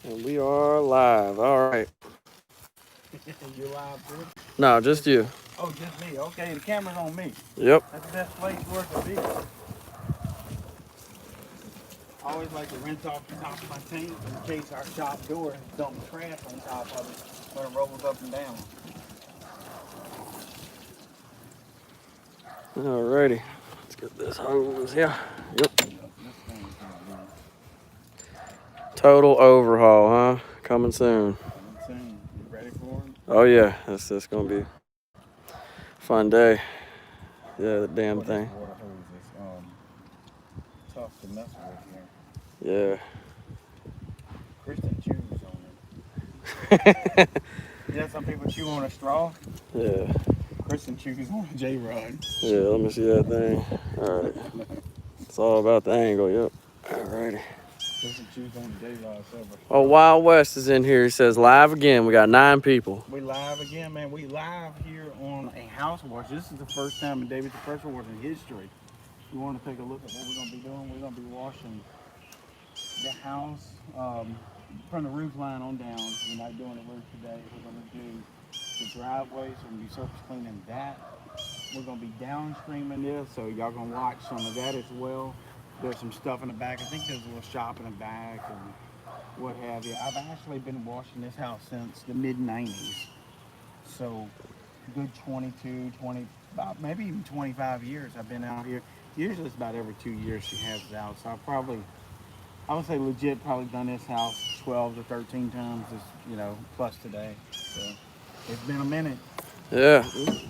And we are live. All right. You live too? No, just you. Oh, just me. Okay, the camera's on me. Yep. That's the best place for it to be. I always like to rinse off the top of my tank in case our shop door has dumped trash on top of it when it rolls up and down. All righty. Let's get this hose here. Yep. This thing's gonna Total overhaul, huh? Coming soon. be insane. You ready for it? Oh yeah, that's gonna be a fun day. Yeah, the damn Boy, thing. this water hose is tough to mess with here. Yeah. Christian chews on it. You know some people chew on a straw? Yeah. Christian chews on a J-Rod. Yeah, let me see that thing. All right. It's all about the angle, yep. All righty. Christian chews on a J-Rod silver. Oh, Wild West is in here. He says live again. We got 9 people. We live again, man. We live here on a house wash. This is the first time in David's pressure wash in history. You want to take a look at what we're going to be doing? We're going to be washing the house from the roof line on down. We're not doing the roof today. We're going to do the driveway, so we're going to be surface cleaning that. We're going to be downstreaming this, so y'all going to watch some of that as well. There's some stuff in the back. I think there's a little shop in the back and what have you. I've actually been washing this house since the mid-90s. So good 22, 20, about maybe even 25 years I've been out here. Usually it's about every 2 years she has it out. So I would say legit probably done this house 12 to 13 times, plus today. So it's been a minute. Yeah.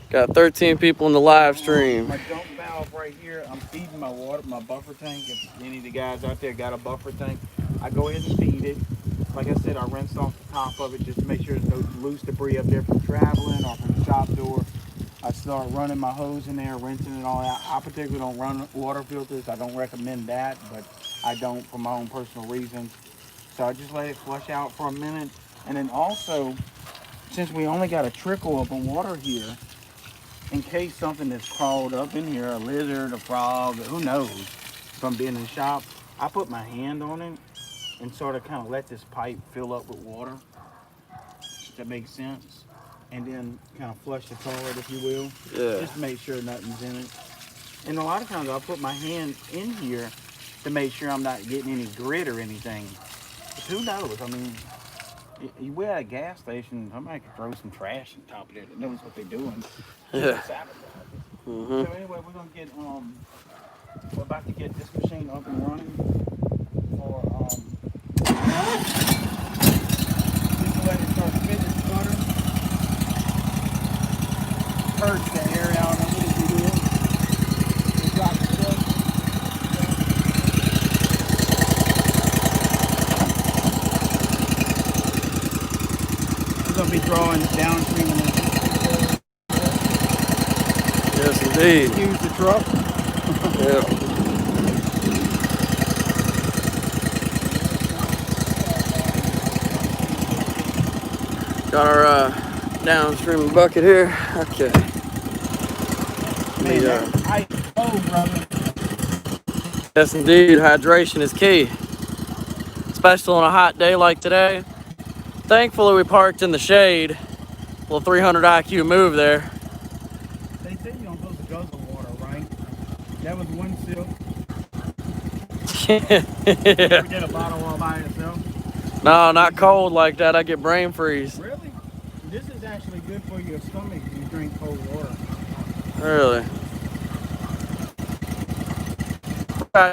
Got 13 people in the live stream. My dump valve right here, I'm feeding my water, my buffer tank. If any of the guys out there got a buffer tank, I go ahead and feed it. Like I said, I rinsed off the top of it just to make sure there's no loose debris up there from traveling or from the shop door. I start running my hose in there, rinsing it all out. I particularly don't run water filters. I don't recommend that, but I don't for my own personal reasons. So I just let it flush out for a minute. And then also, since we only got a trickle of water here, in case something is crawled up in here, a lizard, a frog, who knows, from being in the shop, I put my hand on it and sort of kind of let this pipe fill up with water, if that makes sense. And then kind of flush the toilet, if you will. Yeah. Just make sure nothing's in it. And a lot of times I'll put my hand in here to make sure I'm not getting any grit or anything. But who knows? I mean, we're at a gas station, somebody could throw some trash on top of it that knows what they're doing. Yeah. So anyway, we're gonna get we're about to get this machine up and running for just to let it start spitting its butter. Purge the air out of it, if you will. We drop the stuff. We're gonna be drawing downstream in the Yes, indeed. Excuse the truck. Yeah. Got our downstream bucket here. Okay. Man, brother. Yes, indeed. Hydration is key, especially on a hot day like today. Thankfully, we parked in the shade. A little 300 IQ move there. They say you don't supposed to guzzle water, right? That was one sip. Yeah. We did a bottle all by itself. No, not cold like that. I get brain freeze. Really? This is actually good for your stomach if you drink cold water. Really?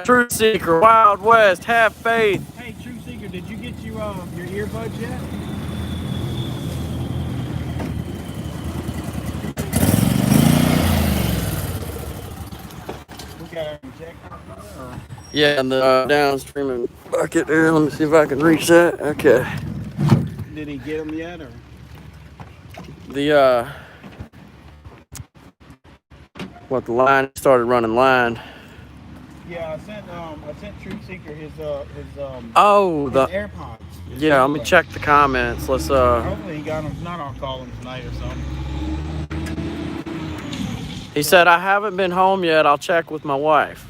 Truth Seeker, Wild West, have faith. Hey, True Seeker, did you get your earbuds yet? We got our injector. Yeah, and the downstream bucket there. Let me see if I can reach that. Okay. Did he get them yet, or? The the line started running line. Yeah, I sent True Seeker his Oh, the AirPods. yeah. Let me check the comments. Let's Hopefully he got them. If not, I'll call him tonight or something. He said I haven't been home yet. I'll check with my wife.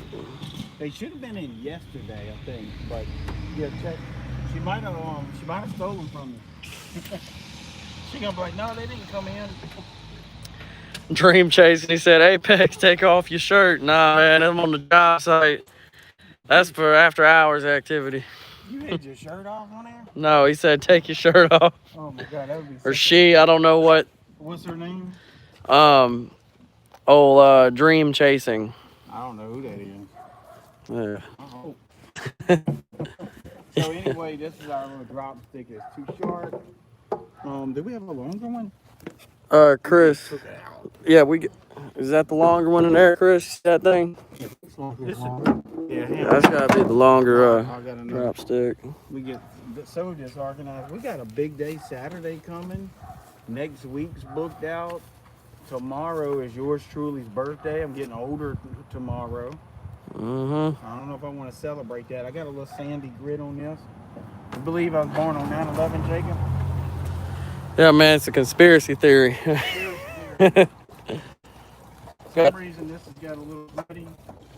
They should have been in yesterday, I think. But yeah, check She might have stolen from me. She gonna be like, no, they didn't come in. Dream chasing. He said, Apex, take off your shirt. Nah, man, I'm on the job site. That's for after hours activity. You had your shirt off on there? No, he said, take your shirt off. Oh my God, that would be. Or she, I don't know what. What's her name? Dream chasing. I don't know who that is. Yeah. Oh. So anyway, this is our little drop stick. It's too short. Do we have a longer one? Chris. Yeah, is that the longer one in there, Chris? That thing? Yeah, that's gotta be the longer drop stick. We get so disorganized. We got a big day Saturday coming. Next week's booked out. Tomorrow is yours truly's birthday. I'm getting older tomorrow. I don't know if I want to celebrate that. I got a little sandy grit on this. I believe I was born on 9/11, Jacob. Yeah, man, it's a conspiracy theory. For some reason, this has got a little muddy,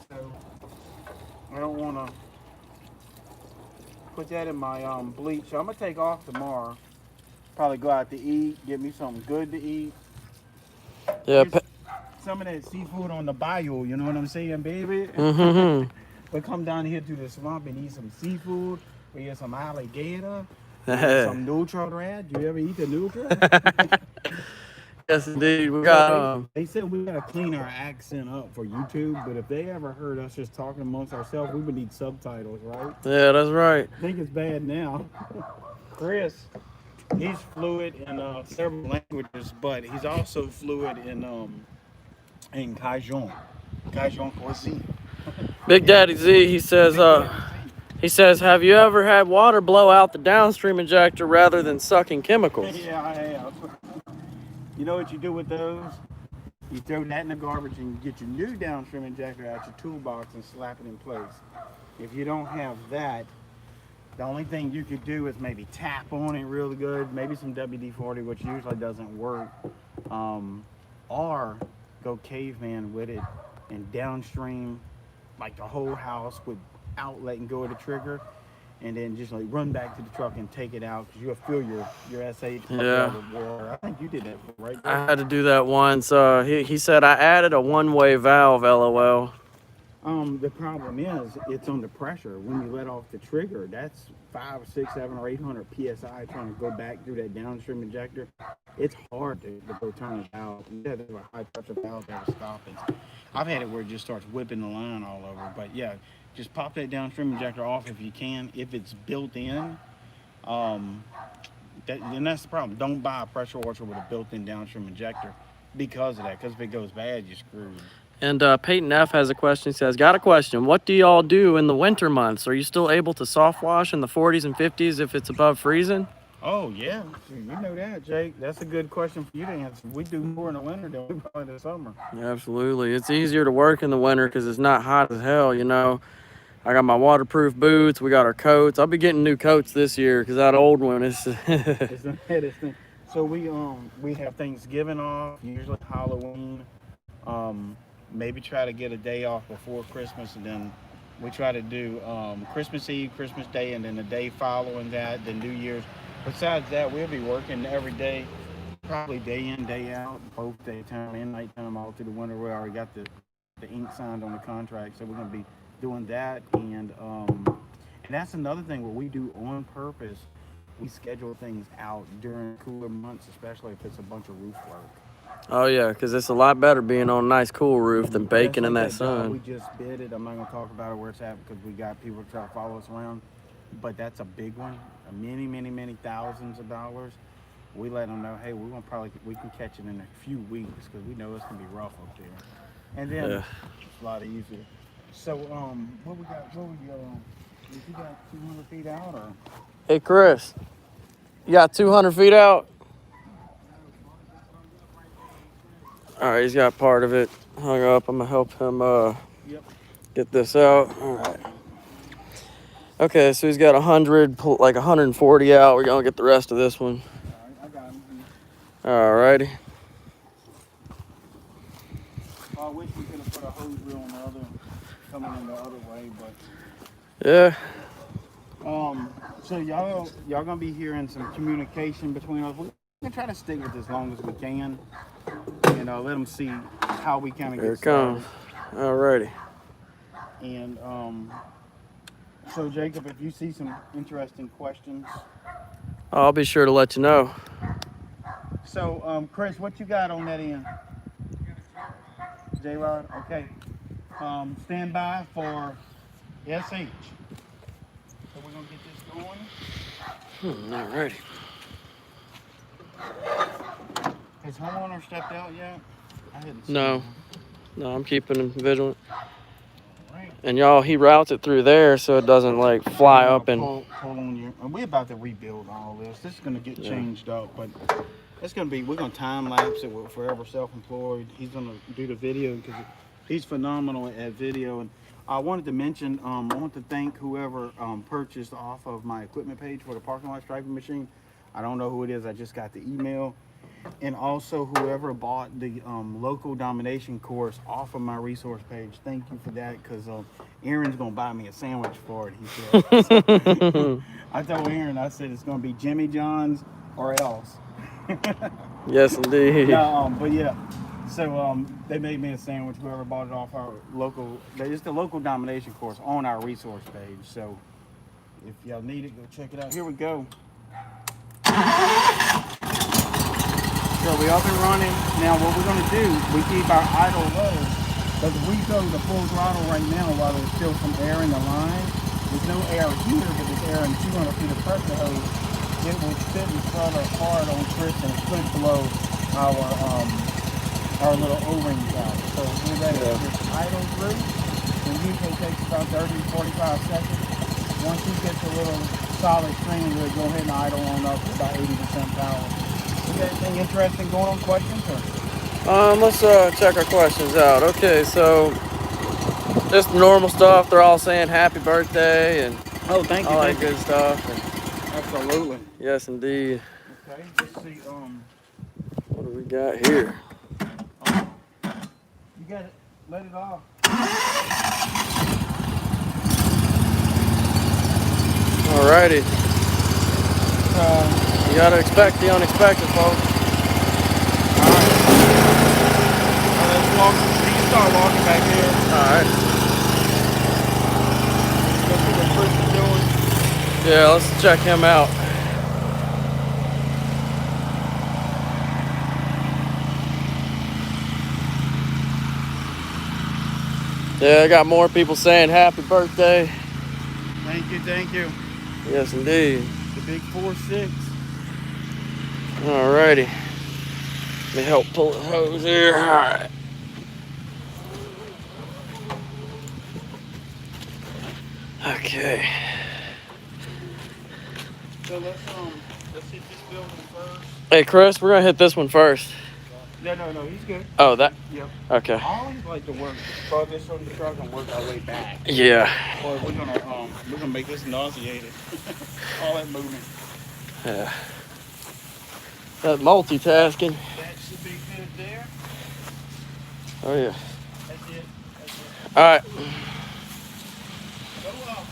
so I don't want to put that in my bleach. So I'm gonna take off tomorrow. Probably go out to eat, get me something good to eat. Yeah. Some of that seafood on the bayou, you know what I'm saying, baby? But come down here to the swamp and eat some seafood. We get some alligator, some neutral rat. Do you ever eat the neutral? Yes, indeed. We got. They said we gotta clean our accent up for YouTube, but if they ever heard us just talking amongst ourselves, we would need subtitles, right? Yeah, that's right. I think it's bad now. Chris, he's fluent in several languages, but he's also fluent in Cajun cuisine. Big Daddy Z, he says, have you ever had water blow out the downstream injector rather than sucking chemicals? Yeah, I have. You know what you do with those? You throw that in the garbage and you get your new downstream injector out your toolbox and slap it in place. If you don't have that, the only thing you could do is maybe tap on it really good, maybe some WD-40, which usually doesn't work, or go caveman with it and downstream like the whole house without letting go of the trigger, and then just like run back to the truck and take it out because you'll feel your SH pump out with water. I think you did that, right? I had to do that once. He said I added a one-way valve, LOL. The problem is it's under pressure. When you let off the trigger, that's 5, 6, 7, or 800 psi trying to go back through that downstream injector. It's hard to go turn it out. Yeah, there's a high pressure valve that'll stop it. I've had it where it just starts whipping the line all over. But yeah, just pop that downstream injector off if you can. If it's built in, then that's the problem. Don't buy a pressure washer with a built-in downstream injector because of that. Because if it goes bad, you're screwed. And Peyton F has a question. He says, got a question. What do y'all do in the winter months? Are you still able to soft wash in the 40s and 50s if it's above freezing? Oh, yeah. You know that, Jake. That's a good question for you to answer. We do more in the winter than we do in the summer. Yeah, absolutely. It's easier to work in the winter because it's not hot as hell, you know. I got my waterproof boots. We got our coats. I'll be getting new coats this year because that old one is... So we have Thanksgiving off, usually Halloween. Maybe try to get a day off before Christmas, and then we try to do Christmas Eve, Christmas Day, and then the day following that, the New Year's. Besides that, we'll be working every day, probably day in, day out, both daytime and nighttime, all through the winter. We already got the ink signed on the contract, so we're going to be doing that. And that's another thing what we do on purpose. We schedule things out during cooler months, especially if it's a bunch of roof work. Oh, yeah, because it's a lot better being on a nice, cool roof than baking in that sun. We just bid it. I'm not going to talk about it where it's at because we got people trying to follow us around. But that's a big one. Many, many, many thousands of dollars. We let them know, hey, we can catch it in a few weeks because we know it's going to be rough up there. And then it's a lot easier. So, what we got? You got 200 feet out or? Hey, Chris, you got 200 feet out? All right, he's got part of it hung up. I'm gonna help him get this out. All right. Okay, so he's got 140 out. We're gonna get the rest of this one. All right, I got him. All righty. I wish we could have put a hose reel on the other, coming in the other way, but. Yeah. So y'all gonna be hearing some communication between us. We're gonna try to stick with this as long as we can, and let them see how we kind of Here get it comes. started. Alrighty. And so Jacob, if you see some interesting questions, I'll be sure to let you know. so Chris, what you got on that end? J-Rod, okay. Stand by for SH. So we're gonna get this going. Alrighty. Has homeowner stepped out yet? I hadn't seen No. him. No, I'm keeping him vigilant. Right. And y'all, he routes it through there so it doesn't like fly up and. Pull on you. And we're about to rebuild all this. This is gonna get changed up, but it's gonna be. We're gonna time lapse it. We're forever self-employed. He's gonna do the video because he's phenomenal at video. And I wanted to mention. I want to thank whoever purchased off of my equipment page for the parking lot striping machine. I don't know who it is. I just got the email. And also whoever bought the local domination course off of my resource page, thank you for that, because Aaron's gonna buy me a sandwich for it, he said. I told Aaron, I said it's gonna be Jimmy John's or else. Yes, indeed. Yeah, but yeah, so they made me a sandwich, whoever bought it off our local, it's the local domination course on our resource page, so if y'all need it, go check it out. Here we go. So we up and running. Now what we're gonna do, we keep our idle low, but if we go to full throttle right now while there's still some air in the line, there's no air here, but there's air in 200 feet of pressure hose. It will sit and flutter hard on Chris and it could blow our little O-rings out. So we're ready to just idle through. And usually takes about 30 to 45 seconds. Once he gets a little solid stream, we'll go ahead and idle on up to about 80% power. Is there anything interesting going on? Questions? Or? Let's check our questions out. Okay, so just normal stuff. They're all saying happy birthday and Thank you. all that good stuff. And Absolutely. yes, indeed. Okay, let's see. What do we got here? You got it. Let it off. Alrighty. You gotta expect the unexpected, folks. Let's walk. You can start walking back here. Alright. Let's see what Chris is doing. Yeah, let's check him out. Yeah, I got more people saying happy birthday. Thank you, thank you. Yes, indeed. The big 4-6. Alrighty. Let me help pull the hose here. Alright. Okay. So let's hit this building first. Hey, Chris, we're gonna hit this one first. No, he's good. Oh, that? Yep. Okay. I always like to work this on the truck and work our way back. Yeah. Or we're gonna make this nauseated. All that movement. Yeah. That multitasking. That should be good there. Oh, yeah. That's it. Alright. Go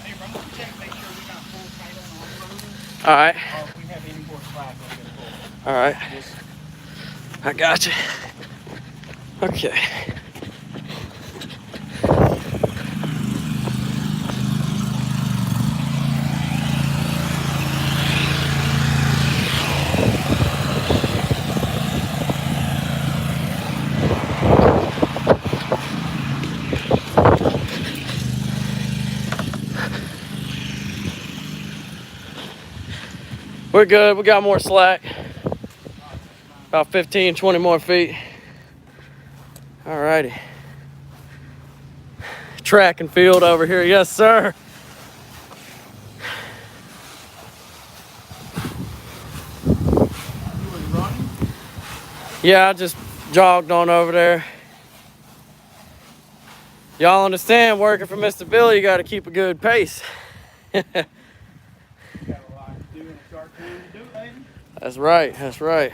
hey, run the check, make sure we got full tight on the unloader. Alright. Or if we have any more slack, we'll get full. Alright. Just I got you. Okay. We're good. We got more slack. About 15, 20 more feet. Alrighty. Track and field over here. Yes, sir. you was running? Yeah, I just jogged on over there. Y'all understand, working for Mr. Billy, you got to keep a good pace. You got a lot to do in a short time to do it, lady. That's right. That's right.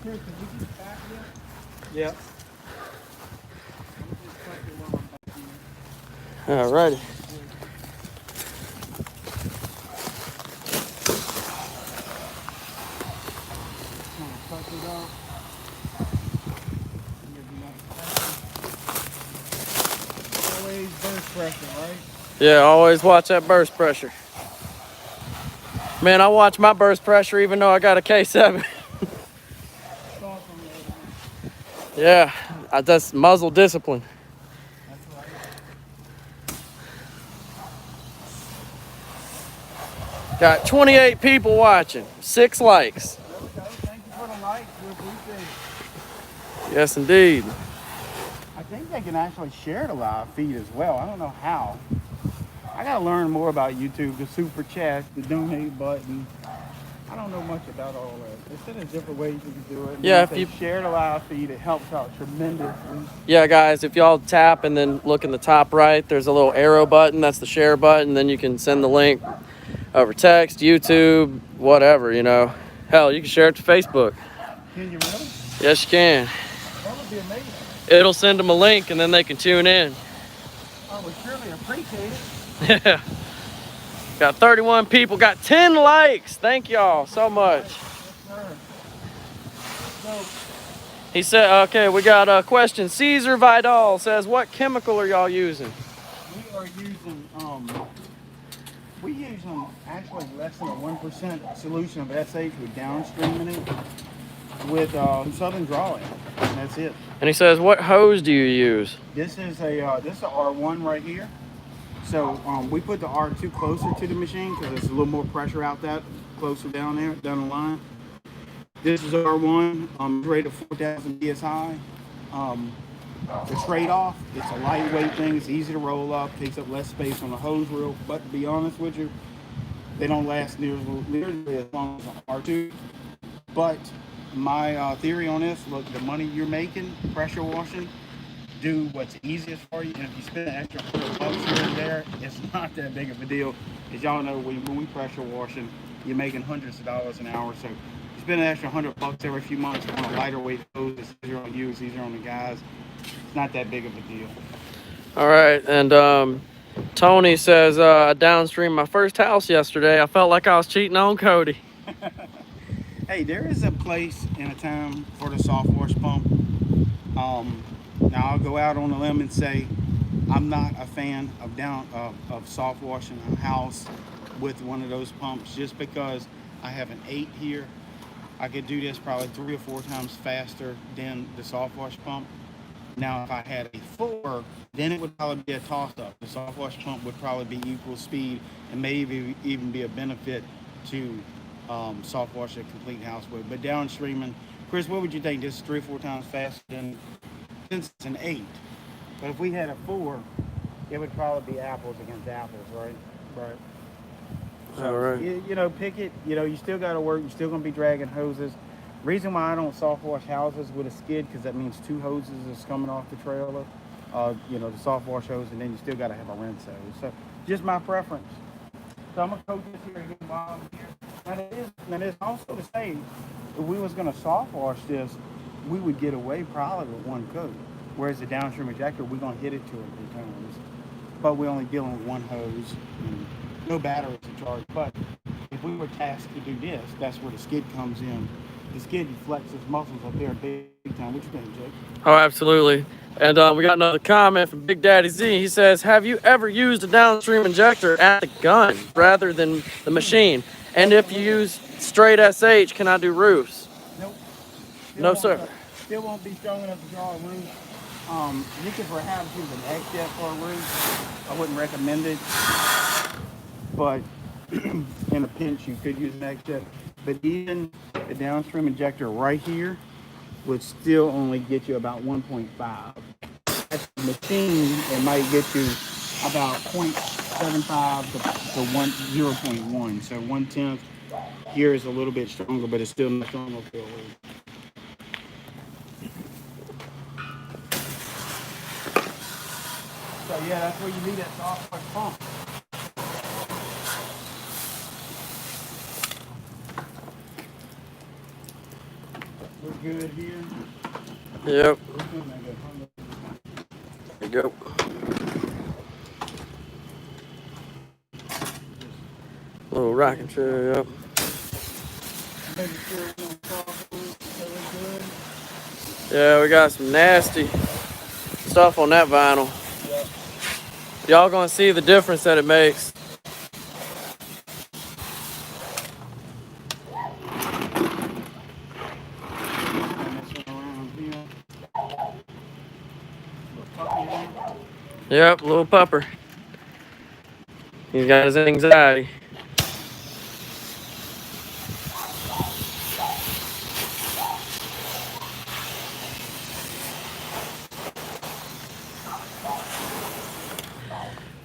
Chris, can we get back here? Yep. Alrighty. Always burst pressure, right? Yeah, always watch that burst pressure. Man, I watch my burst pressure even though I got a K7. Yeah, that's muzzle discipline. That's right. Got 28 people watching, 6 likes. There we go. Thank you for the likes. We appreciate it. Yes, indeed. I think they can actually share the live feed as well. I don't know how. I gotta learn more about YouTube, the super chat, the donate button. I don't know much about all that. They said there's different ways you can do it. And Yeah, if you share the live feed, it helps out tremendously. Yeah, guys, if y'all tap and then look in the top right, there's a little arrow button. That's the share button. Then you can send the link over text, YouTube, whatever, you know. Hell, you can share it to Facebook. Can you really? Yes, you can. That would be amazing. It'll send them a link and then they can tune in. I would surely appreciate it. Yeah. Got 31 people, got 10 likes. Thank y'all so much. Yes, sir. So, He said, okay, we got a question. Caesar Vidal says, what chemical are y'all using? we are using, we use actually less than a 1% solution of SH with downstreaming it with Southern Drawing, and that's it. And he says, what hose do you use? This is a R1 right here. So we put the R2 closer to the machine because there's a little more pressure out that closer down there, down the line. This is R1, rated 4,000 PSI. The trade-off, it's a lightweight thing, it's easy to roll up, takes up less space on the hose reel, but to be honest with you, they don't last nearly as long as an R2. But my theory on this, look, the money you're making pressure washing, do what's easiest for you, and if you spend an extra $100 here and there, it's not that big of a deal. As y'all know, when we pressure washing, you're making hundreds of dollars an hour, so you spend an extra $100 every few months on a lighter weight hose. It's easier on you, it's easier on the guys. It's not that big of a deal. All right, and Tony says, I downstreamed my first house yesterday. I felt like I was cheating on Cody. Hey, there is a place in a town for the soft wash pump. Now I'll go out on a limb and say I'm not a fan of soft washing a house with one of those pumps, just because I have an 8 here. I could do this probably 3 or 4 times faster than the soft wash pump. Now if I had a 4, then it would probably be a toss-up. The soft wash pump would probably be equal speed and maybe even be a benefit to soft wash a complete house with. But downstreaming, Chris, what would you think? This is 3 or 4 times faster than, since it's an 8. But if we had a 4, it would probably be apples against apples, right? Right. So, All right. you know, pick it. You know, you still got to work. You're still going to be dragging hoses. Reason why I don't soft wash houses with a skid, because that means 2 hoses is coming off the trailer. You know, the soft wash hose, and then you still got to have a rinse hose. So, just my preference. So I'm gonna coat this here again while I'm here. Now it's also to say, if we was gonna soft wash this, we would get away probably with 1 coat. Whereas the downstream injector, we're gonna hit it 2 or 3 times. But we're only dealing with 1 hose, and no batteries to charge. But if we were tasked to do this, that's where the skid comes in. The skid flexes muscles up there big time. What you think, Jake? Oh, absolutely. And we got another comment from Big Daddy Z. He says, have you ever used a downstream injector at the gun rather than the machine? And if you use straight SH, can I do roofs? Nope. No, sir. Still won't be strong enough to draw a roof. You could perhaps use an X-Jet for a roof. I wouldn't recommend it. But in a pinch, you could use an X-Jet. But even the downstream injector right here would still only get you about 1.5. At the machine, it might get you about 0.75 to 0.1. So 1/10 here is a little bit stronger, but it's still not strong enough for a roof. So yeah, that's where you need that soft wash pump. We're good here. Yep. There you go. Little rocking chair, yep. Making sure we don't soft roof, so we're good. Yeah, we got some nasty stuff on that vinyl. Yep. Y'all gonna see the difference that it makes. Yep, little pupper. He's got his anxiety.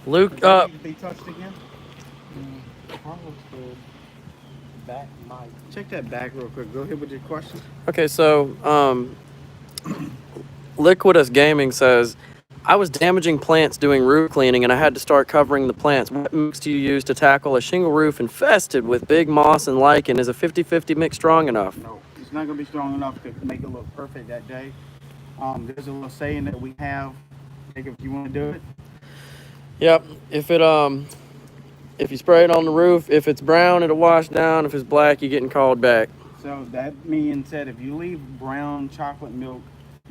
Luke, They touched again? Back mic. Check that back real quick. Go ahead with your question. okay, so Liquidus Gaming says, I was damaging plants doing roof cleaning and I had to start covering the plants. What mix do you use to tackle a shingle roof infested with big moss and lichen? Is a 50-50 mix strong enough? No, it's not going to be strong enough to make it look perfect that day. There's a little saying that we have. Jacob, if you want to do it. Yep. If you spray it on the roof, if it's brown, it'll wash down. If it's black, you're getting called back. So that being said, if you leave brown chocolate milk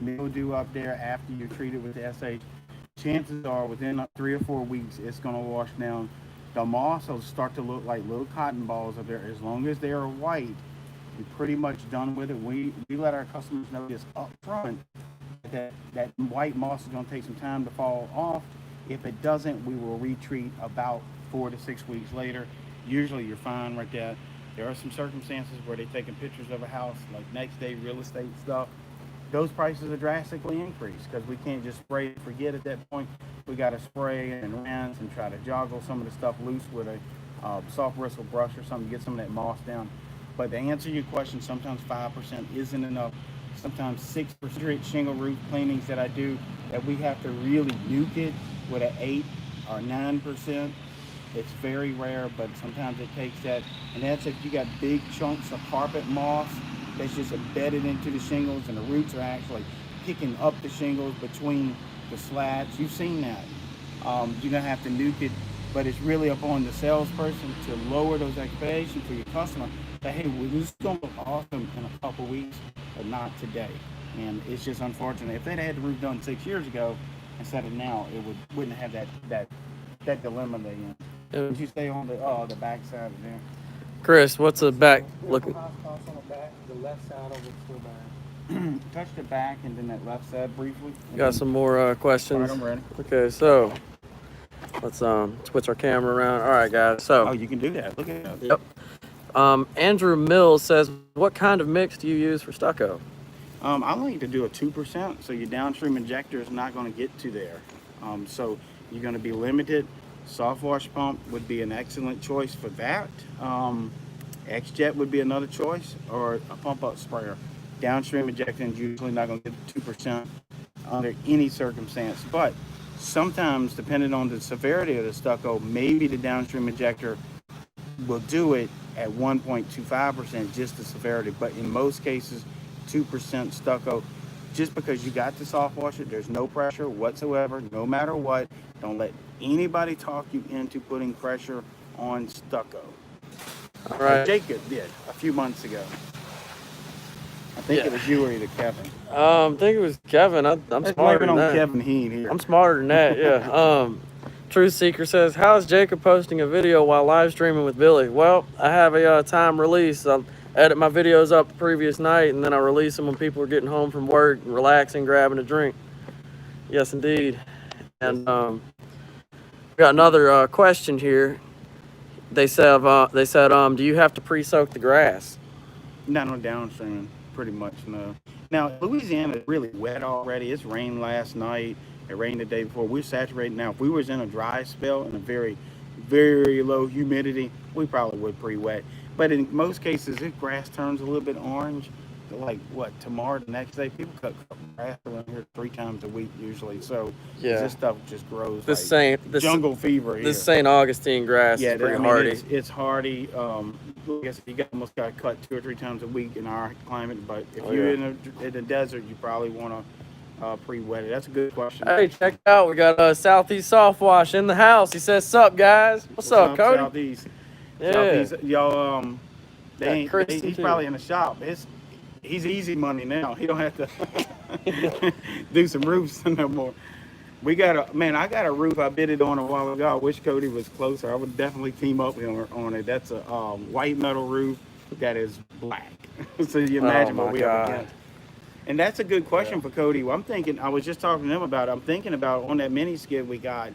mildew up there after you treat it with the SH, chances are within 3 or 4 weeks it's going to wash down. The moss will start to look like little cotton balls up there. As long as they are white, you're pretty much done with it. We let our customers know this up front, that white moss is going to take some time to fall off. If it doesn't, we will retreat about 4 to 6 weeks later. Usually you're fine right there. There are some circumstances where they're taking pictures of a house, like next day real estate stuff. Those prices are drastically increased because we can't just spray and forget at that point. We got to spray and rinse and try to joggle some of the stuff loose with a soft bristle brush or something to get some of that moss down. But to answer your question, sometimes 5% isn't enough. Sometimes 6% shingle roof cleanings that I do, that we have to really nuke it with an 8 or 9%. It's very rare, but sometimes it takes that. And that's if you got big chunks of carpet moss that's just embedded into the shingles and the roots are actually picking up the shingles between the slats. You've seen that. You're gonna have to nuke it, but it's really up on the salesperson to lower those expectations for your customer. That, hey, well, this is gonna look awesome in a couple weeks, but not today. And it's just unfortunate. If they'd had the roof done 6 years ago instead of now, it wouldn't have that dilemma they in. Would you stay on the back side of there? Chris, what's the back looking? On the back, the left side of it's still bad. Touch the back and then that left side briefly. Got some more questions. All right, I'm ready. Okay, so let's switch our camera around. All right, guys. So. Oh, you can do that. Look at that. Yep. Andrew Mills says, what kind of mix do you use for stucco? I like to do a 2%, so your downstream injector is not going to get to there. So you're going to be limited. Soft wash pump would be an excellent choice for that. X-Jet would be another choice, or a pump up sprayer. Downstream injecting is usually not going to get 2% under any circumstance, but sometimes, depending on the severity of the stucco, maybe the downstream injector will do it at 1.25%, just the severity. But in most cases, 2% stucco, just because you got to soft wash it, there's no pressure whatsoever, no matter what. Don't let anybody talk you into putting pressure on stucco. All right. Jacob did a few months ago. I think it was you or either Kevin. I think it was Kevin. I'm smarter than that. Kevin, he ain't here. I'm smarter than that, yeah. Truth Seeker says, how is Jacob posting a video while live streaming with Billy? Well, I have a time release. I'll edit my videos up the previous night, and then I release them when people are getting home from work, relaxing, grabbing a drink. Yes, indeed. And we got another question here. They said, do you have to pre-soak the grass? Not on downstream, pretty much, no. Now, Louisiana is really wet already. It's rained last night. It rained the day before. We're saturated now. If we was in a dry spell and a very, very low humidity, we probably would pre-wet. But in most cases, if grass turns a little bit orange, like tomorrow, the next day, people cut grass around here 3 times a week usually. So this stuff just grows like jungle fever here. This St. Augustine grass is pretty hardy. It's hardy. like I said, you almost got to cut 2 or 3 times a week in our climate. But if Oh, you're yeah. in the desert, you probably want to pre-wet it. That's a good question. Hey, check it out. We got Southeast Soft Wash in the house. He says, "Sup, guys? What's up, Cody?" Southeast? Yeah. Southeast, y'all. Got Kristen He's too. probably in the shop. He's easy money now. He don't have to do some roofs no more. I got a roof. I bid it on a while ago. I wish Cody was closer. I would definitely team up on it. That's a white metal roof that is black. So you imagine Oh what my we have God. against. And that's a good question Yeah. for Cody. Well, I'm thinking, I was just talking to him about it. I'm thinking about on that mini skid we got,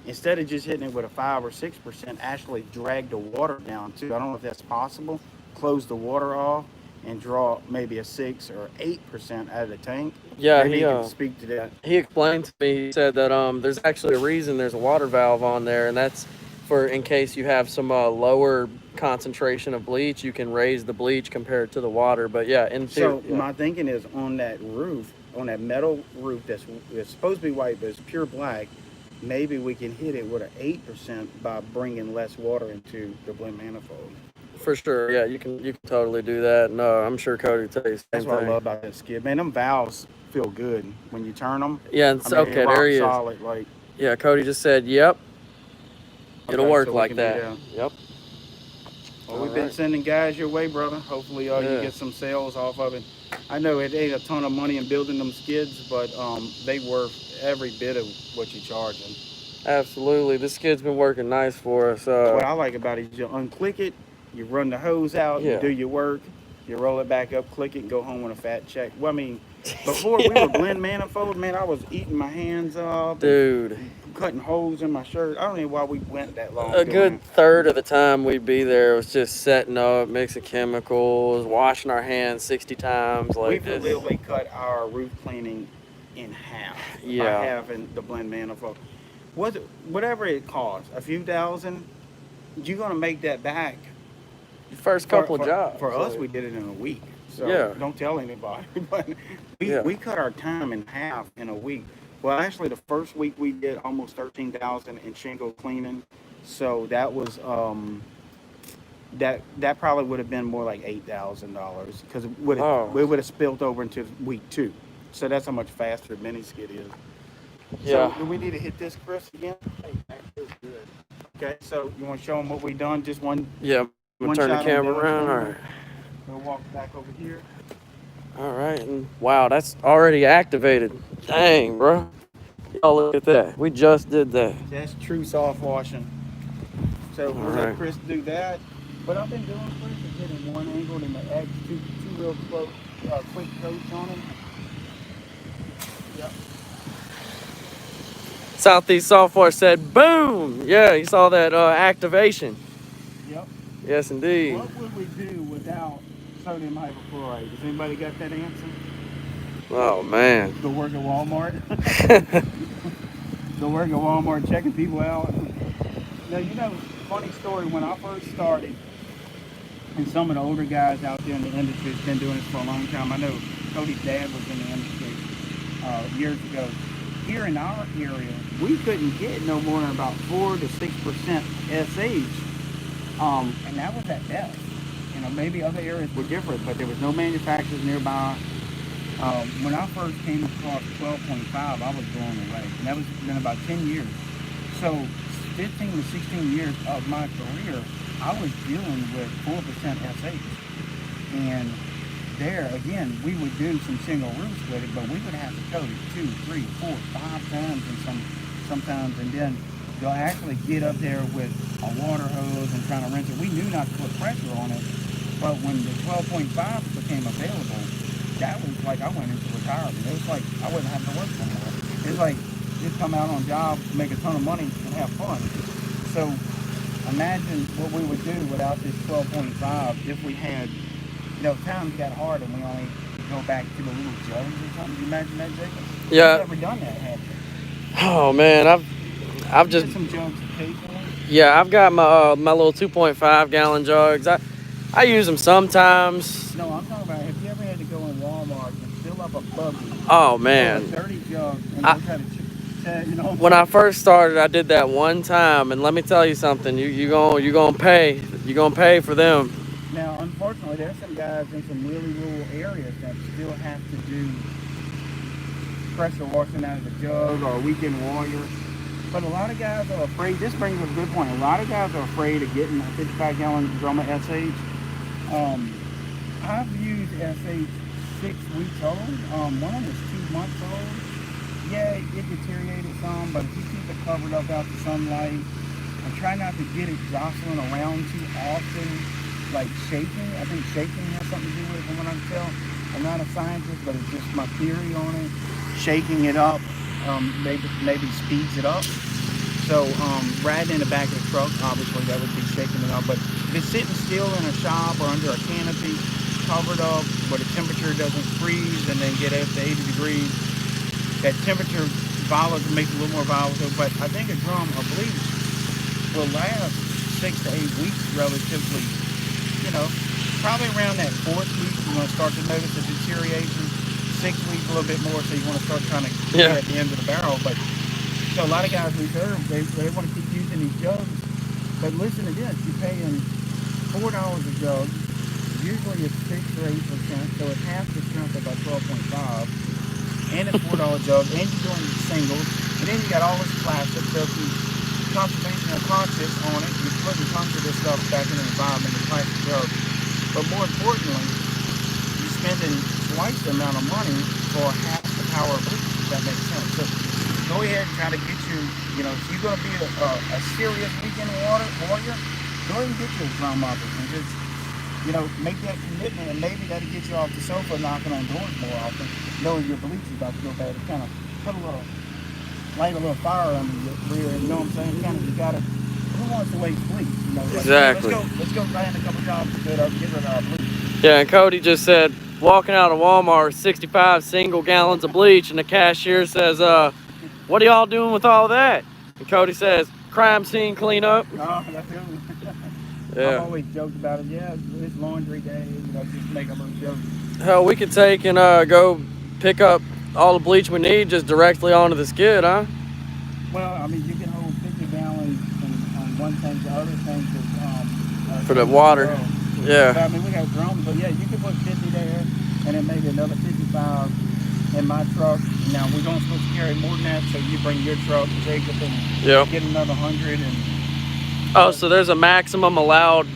instead of just hitting it with a 5 or 6%, actually drag the water down too. I don't know if that's possible. Close the water off and draw maybe a 6 or 8% out of the tank. Yeah, Maybe he can speak to that. he explained to me. He said that there's actually a reason there's a water valve on there, and that's for in case you have some lower concentration of bleach, you can raise the bleach compared to the water. But yeah, in theory, So my thinking is on that roof, on that metal roof that's supposed to be white but it's pure black, maybe we can hit it with an 8% by bringing less water into the blend manifold. for sure. Yeah, you can totally do that. No, I'm sure Cody will tell you the That's same what I thing. love about that skid. Man, them valves feel good when you turn them. Yeah, and I mean, okay, rock there he is. solid. Like, Yeah, Cody just said, "Yep, it'll okay, work so we like can do that." that. Yep. Well, All we've been right. sending guys your way, brother. Hopefully, you Yeah. get some sales off of it. I know it ain't a ton of money in building them skids, but they worth every bit of what you're charging. Absolutely. This skid's been working nice for us. What I like about it is you unclick it, you run the hose out, you Yeah. do your work, you roll it back up, click it, and go home with a fat check. Well, I mean, before we were blend manifold, man, I was eating my hands off, Dude, cutting holes in my shirt. I don't know why we went that long a doing good it. third of the time we'd be there was just setting up, mixing chemicals, washing our hands 60 times. Like We've this. literally cut our roof cleaning in half by Yeah. having the blend manifold. Whatever it costs, a few thousand, you're gonna make that back. The first couple of jobs. For us, like, we did it in a week. So Yeah. don't tell anybody. But Yeah. we cut our time in half in a week. Well, actually, the first week we did almost 13,000 in shingle cleaning. So that was that probably would have been more like $8,000 because Oh. it would have spilled over into week 2. So that's how much faster mini skid is. Yeah. So do we need to hit this, Chris, again? Okay. So you want to show them what we done? Just one. Yeah. We'll One turn the shot on camera Downstream. around. All right. We'll walk back over here. All right. And wow, that's already activated. Dang, bro. Y'all look at that. We just did that. That's true soft washing. So we'll let Alright. Chris do that. What I've been doing, Chris, is hitting one angle and the X, two real close, quick coats on them. Yep. Southeast Software said, boom. Yeah, you saw that activation. Yep. Yes, indeed. What would we do without sodium hypochlorite? Has anybody got that answer? Oh, man. Go work at Walmart. Go work at Walmart checking people out. Now, funny story, when I first started, and some of the older guys out there in the industry has been doing this for a long time. I know Cody's dad was in the industry years ago. Here in our area, we couldn't get no more than about 4 to 6% SH. And that was at best. Maybe other areas were different, but there was no manufacturers nearby. When I first came across 12.5, I was blown away. And that was been about 10 years. So 15 to 16 years of my career, I was dealing with 4% SH. And there, again, we would do some single roofs with it, but we would have to coat it 2, 3, 4, 5 times and sometimes, and then they'll actually get up there with a water hose and trying to rinse it. We knew not to put pressure on it, but when the 12.5 became available, that was like I went into retirement. It was like I wouldn't have to work no more. It's like just come out on job, make a ton of money, and have fun. So imagine what we would do without this 12.5 if we had, times got hard and we only go back to the little jugs or something. You imagine that, Jacob? Yeah. You've never done that, have you? Oh, man. I've just, Get some jugs occasionally. yeah, I've got my little 2.5 gallon jugs. I use them sometimes. No, I'm talking about, have you ever had to go in Walmart and fill up a buggy? Oh, With man. a dirty jug and go try to When I first started, I did that one time, and let me tell you something. You gonna pay. You gonna pay for them. unfortunately, there's some guys in some really rural areas that still have to do pressure washing out of the jug or a weekend warrior. But a lot of guys are afraid. This brings up a good point. A lot of guys are afraid of getting a 55-gallon drum of SH. I've used SH 6 weeks old. One of them is 2 months old. Yeah, it deteriorated some, but if you keep it covered up out the sunlight and try not to get it jostling around too often, like shaking. I think shaking has something to do with it from what I can tell. I'm not a scientist, but it's just my theory on it. Shaking it up maybe speeds it up. So riding in the back of the truck, obviously that would be shaking it up. But if it's sitting still in a shop or under a canopy, covered up where the temperature doesn't freeze and then get up to 80 degrees, that temperature volatile makes it a little more volatile. But I think a drum of bleach will last 6 to 8 weeks relatively. You know, probably around that 4th week, you're going to start to notice the deterioration. 6 weeks, a little bit more, so you want to start trying to get at the end of the barrel. But so a lot of guys reserve, they want to keep using these jugs. But listen to this, you're paying $4 a jug. Usually it's 6 or 8%, so it's half the strength of about 12.5. And it's $4 jug, and you're doing singles. And then you got all this plastic, so if you conservation or conscious on it, you're putting tons of this stuff back in the environment in plastic jugs. But more importantly, you're spending twice the amount of money for half the power of bleach, if that makes sense. So go ahead and try to get you know, if you're going to be a serious weekend warrior, go ahead and get your drum up and just, you know, make that commitment, and maybe that'll get you off the sofa knocking on doors more often, knowing your bleach is about to go bad. It kind of light a little fire under your rear, you know what I'm saying? Kind of, you gotta, who wants to waste bleach? You know, like, Exactly. Let's go land a couple jobs to get rid of our bleach. Yeah, and Cody just said, walking out of Walmart, 65 single gallons of bleach, and the cashier says, what are y'all doing with all that? And Cody says, crime scene cleanup. Oh, that's good. Yeah. I've always joked about it. Yeah, it's laundry day, you know, just make a little joke. Hell, we could take and go pick up all the bleach we need just directly onto the skid, huh? Well, I mean, you can hold 50 gallons on one tank. The other tank is For the water. Yeah. So, I mean, we got drums, but yeah, you can put 50 there, and then maybe another 55 in my truck. Now, we don't supposed to carry more than that, so you bring your truck, Jacob, and get another 100. And oh, so there's a maximum allowed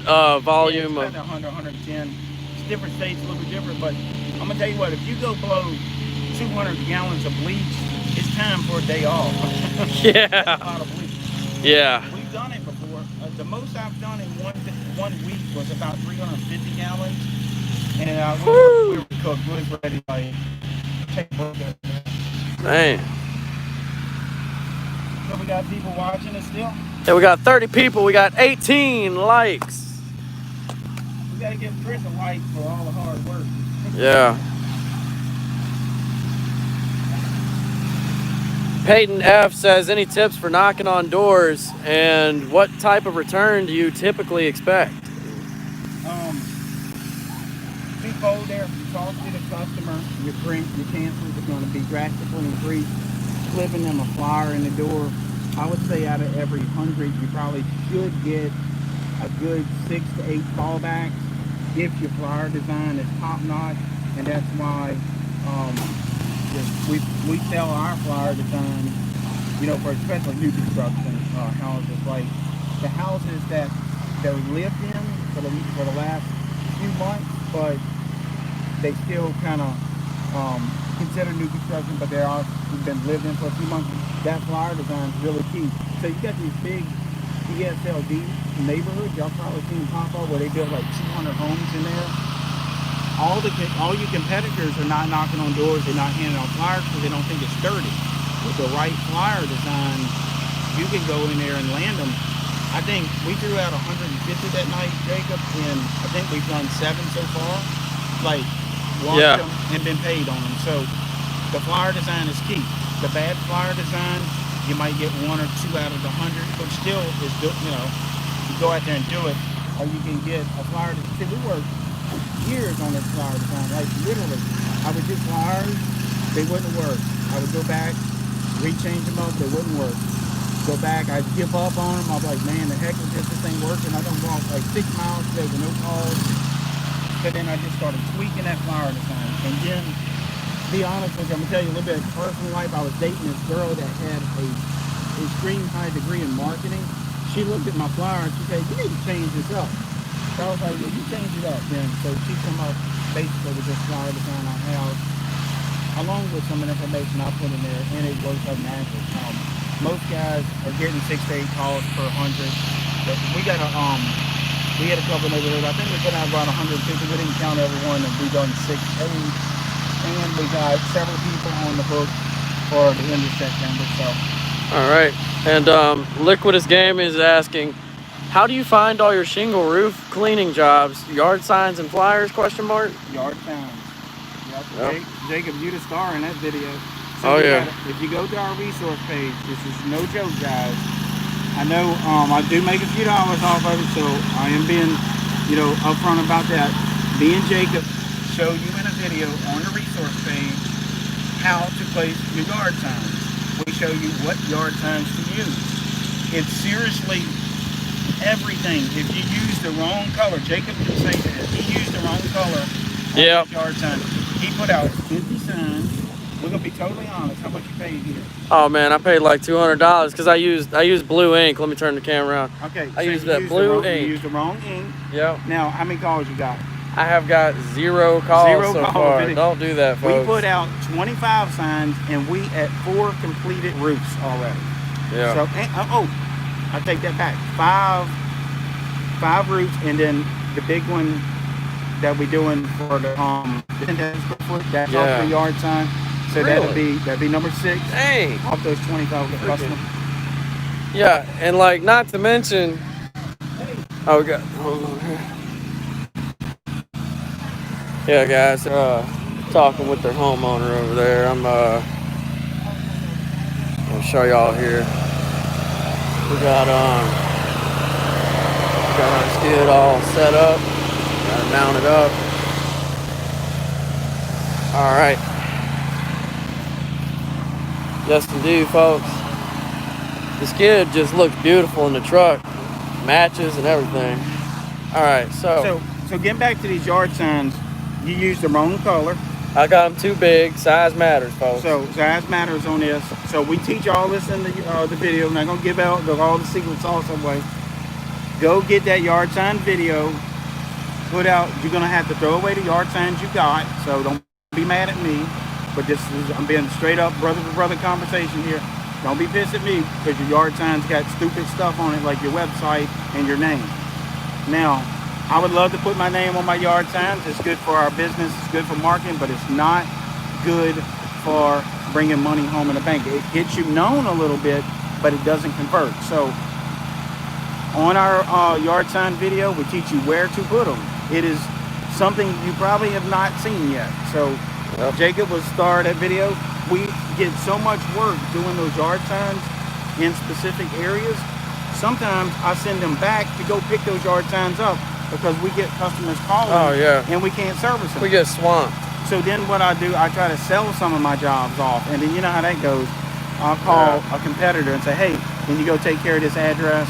volume of 100, 110. It's different states, a little bit different, but I'm gonna tell you what, if you go below 200 gallons of bleach, it's time for a day off. Yeah. That's a lot of bleach. Yeah. We've done it before. The most I've done in one week was about 350 gallons, and we were cooked. We was ready to take a look at it. Man. So we got people watching us still. Yeah, we got 30 people. We got 18 likes. We gotta give Chris a like for all the hard work. Yeah. Peyton F says, any tips for knocking on doors, and what type of return do you typically expect? Twofold there. If you talk to the customer, your chances are going to be drastically increased. Slipping them a flyer in the door, I would say out of every 100, you probably should get a good 6 to 8 fallbacks if your flyer design is top notch, and that's why we sell our flyer design, you know, for especially new construction houses, like the houses that they're lived in for the last few months, but they still kind of consider new construction, but they're all been lived in for a few months. That flyer design is really key. So you got these big ESLD neighborhoods, y'all probably seen pop up where they build like 200 homes in there. All your competitors are not knocking on doors, they're not handing out flyers because they don't think it's sturdy. With the right flyer design, you can go in there and land them. I think we threw out 150 that night, Jacob, and I think we've done 7 so far. Like, watched them and been paid on them. So the flyer design is key. The bad flyer design, you might get 1 or 2 out of the 100, but still is good. You know, you go out there and do it, or you can get a flyer. See, we worked years on this flyer design. Like literally, I would do flyers, they wouldn't work. I would go back, rechange them up, they wouldn't work. Go back, I'd give up on them. I'd be like, man, the heck with this ain't working. I done walked like 6 miles today with no calls. So then I just started tweaking that flower design. And then, to be honest with you, I'm gonna tell you a little bit of personal life. I was dating this girl that had a extreme high degree in marketing. She looked at my flower and she said, "You need to change this up." So I was like, "Well, you change it up then." So she came up basically with this flower design I have, along with some information I put in there, and it works out magic. Most guys are getting 6 to 8 calls per 100. But we got we had a couple in the neighborhood. I think we put out about 150. We didn't count everyone, and we done 6, 8, and we got several people on the hook for the end of September. So. All right. And Liquidus Game is asking, how do you find all your shingle roof cleaning jobs? Yard signs and flyers? Question mark. Yard signs. Yep. Jacob, you the star in that video. So oh yeah. If you go to our resource page, this is no joke, guys. I know I do make a few dollars off of it, so I am being, upfront about that. Me and Jacob show you in a video on the resource page how to place your yard signs. We show you what yard signs to use. It's seriously everything. If you use the wrong color, Jacob can say that. He used the wrong color on his yard sign. He put out 50 signs. We're gonna be totally honest. How much you paid here? Oh man, I paid like $200 because I used blue ink. Let me turn the camera around. Okay. I used that blue ink. You used the wrong ink. Yep. Now, how many calls you got? I have got 0 calls so far. Don't do that, folks. We put out 25 signs and we at 4 completed roofs already. Yeah. So, I take that back. 5 roofs, and then the big one that we're doing for the 10,000 square foot. That's off the yard sign. So really? that'd be number 6. Dang. Off those 25 customers. Yeah, and like not to mention. Oh, we got. Hold on here. Yeah, guys, talking with their homeowner over there. I'm gonna show y'all here. We got our skid all set up. Got it mounted up. All right. Yes, indeed, folks. The skid just looks beautiful in the truck, matches and everything. All right, so getting back to these yard signs. You used the wrong color. I got them too big. Size matters, folks. So size matters on this. So we teach all this in the video. I'm not gonna give out all the secret sauce away. Go get that yard sign video. Put out. You're gonna have to throw away the yard signs you got. So don't be mad at me. But I'm being straight up brother to brother conversation here. Don't be pissed at me because your yard signs got stupid stuff on it like your website and your name. Now, I would love to put my name on my yard signs. It's good for our business. It's good for marketing, but it's not good for bringing money home in the bank. It gets you known a little bit, but it doesn't convert. So on our yard sign video, we teach you where to put them. It is something you probably have not seen yet. So Jacob was star of that video. We get so much work doing those yard signs in specific areas. Sometimes I send them back to go pick those yard signs up because we get customers calling and we can't service them. We get swamped. So then what I do, I try to sell some of my jobs off. And then you know how that goes. I'll call a competitor and say, hey, can you go take care of this address?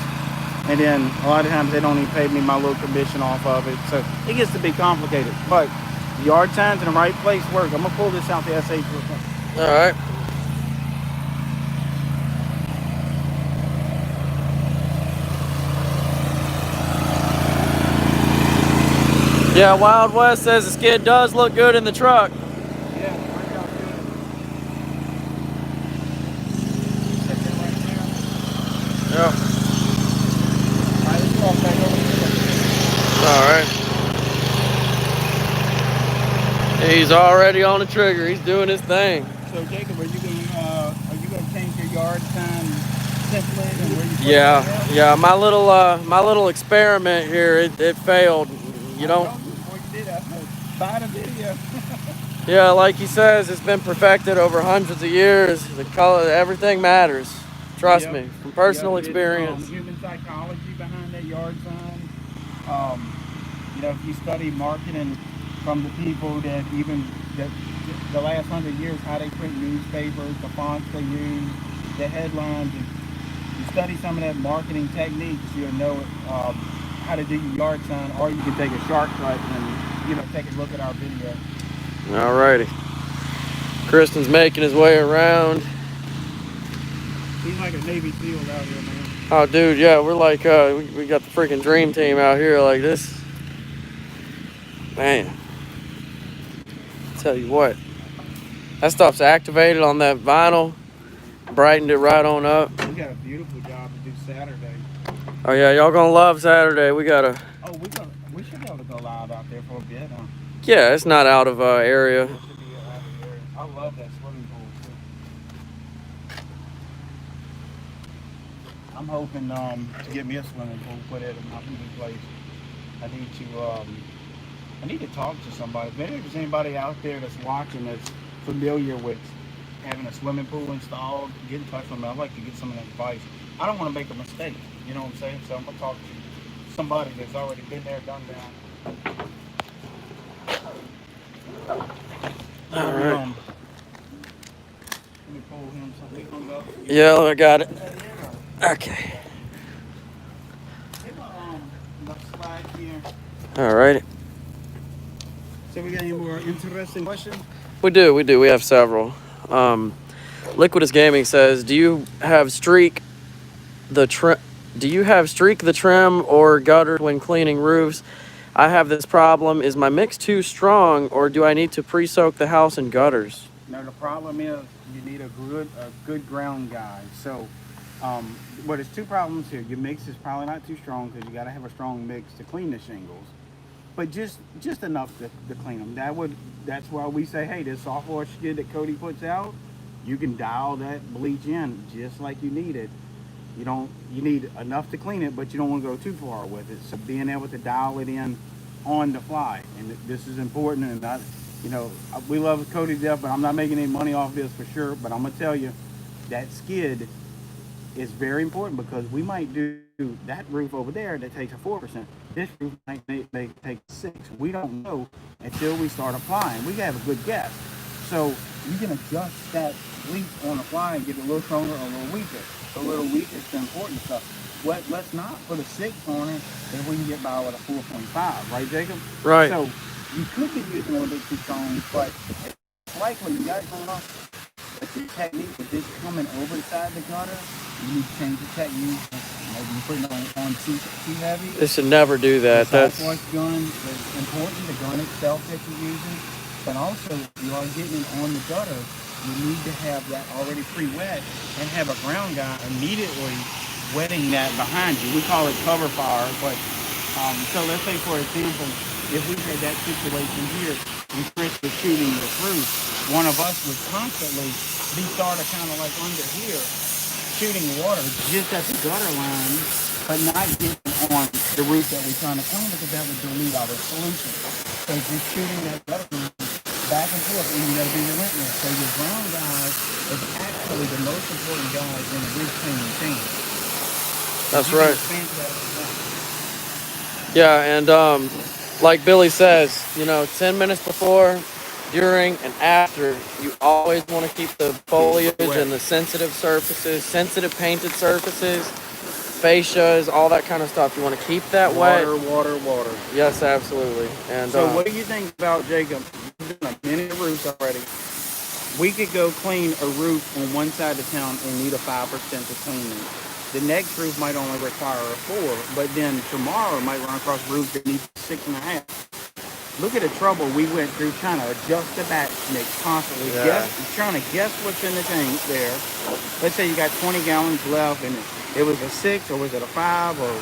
And then a lot of times they don't even pay me my little commission off of it. So it gets to be complicated. But yard signs in the right place work. I'm going to pull this out the SH real quick. All right. Yeah, Wild West says the skid does look good in the truck. Yeah, it worked out good. Set that right there. Yeah. All right, let's walk back over here. All right. He's already on the trigger. He's doing his thing. So Jacob, are you gonna change your yard sign template and where you Yeah. My little experiment here, it failed. You don't. Buy the video. Yeah, like he says, it's been perfected over hundreds of years. The color, everything matters. Trust me, from personal experience. Human psychology behind that yard sign. If you study marketing from the people that the last 100 years, how they print newspapers, the fonts they use, the headlines, and you study some of that marketing techniques, you'll know how to do your yard sign, or you can take a shortcut and take a look at our video. Alrighty. Kristen's making his way around. He's like a Navy SEAL out here, man. Oh, dude, yeah, we're like, we got the freaking dream team out here like this. Man. Tell you what. That stuff's activated on that vinyl. Brightened it right on up. We got a beautiful job to do Saturday. Oh, yeah, y'all gonna love Saturday. We got a... Oh, we should be able to go live out there for a bit, huh? Yeah, it's not out of area. It should be out of area. I love that swimming pool, too. I'm hoping to get me a swimming pool put at my new place. I need to talk to somebody. Maybe if there's anybody out there that's watching that's familiar with having a swimming pool installed, get in touch with me. I'd like to get some of that advice. I don't want to make a mistake. You know what I'm saying? So I'm gonna talk to somebody that's already been there, done that. All right. Let me pull him something. Hung up. Yeah, I got it. Okay. Slide here. All right. So we got any more interesting questions? We do. We have several. Liquidus Gaming says, do you have streak the trim or gutter when cleaning roofs? I have this problem. Is my mix too strong, or do I need to pre-soak the house in gutters? No, the problem is you need a good ground guide. So, well, there's two problems here. Your mix is probably not too strong because you got to have a strong mix to clean the shingles, but just enough to clean them. That's why we say, hey, this soft wash skid that Cody puts out, you can dial that bleach in just like you need it. You need enough to clean it, but you don't want to go too far with it. So being able to dial it in on the fly, and this is important. And we love Cody to death, but I'm not making any money off this for sure. But I'm gonna tell you, that skid is very important because we might do that roof over there that takes a 4%. This roof might take 6. We don't know until we start applying. We have a good guess. So you can adjust that bleach on the fly and get it a little stronger or a little weaker. A little weaker is the important stuff. Let's not put a 6 on it if we can get by with a 4.5, right, Jacob? Right. So you could be using a little bit too strong, but it's likely you got it going on. But the technique with this coming over the side of the gutter, you need to change the technique. Maybe you put it on too heavy. It should never do that. The soft wash gun is important, the gun itself that you're using. But also, you are getting it on the gutter, you need to have that already pre-wet and have a ground guy immediately wetting that behind you. We call it cover fire, but so let's say, for example, if we had that situation here and Chris was shooting the roof, one of us would constantly be started kind of like under here, shooting water just at the gutter line, but not getting on the roof that we're trying to clean because that would dilute our solution. So just shooting that gutter line back and forth, and you gotta be relentless. So your ground guide is actually the most important guide in a roof cleaning team. That's right. Yeah, and like Billy says, 10 minutes before, during, and after, you always want to keep the foliage and the sensitive surfaces, sensitive painted surfaces, fascias, all that kind of stuff. You want to keep that wet. Water. Yes, absolutely. And so what do you think about, Jacob? You've done a many roofs already. We could go clean a roof on one side of town and need a 5% to clean it. The next roof might only require a 4, but then tomorrow might run across roofs that need 6.5. Look at the trouble we went through trying to adjust the batch mix constantly. Yeah. Trying to guess what's in the tank there. Let's say you got 20 gallons left and it was a 6 or was it a 5 or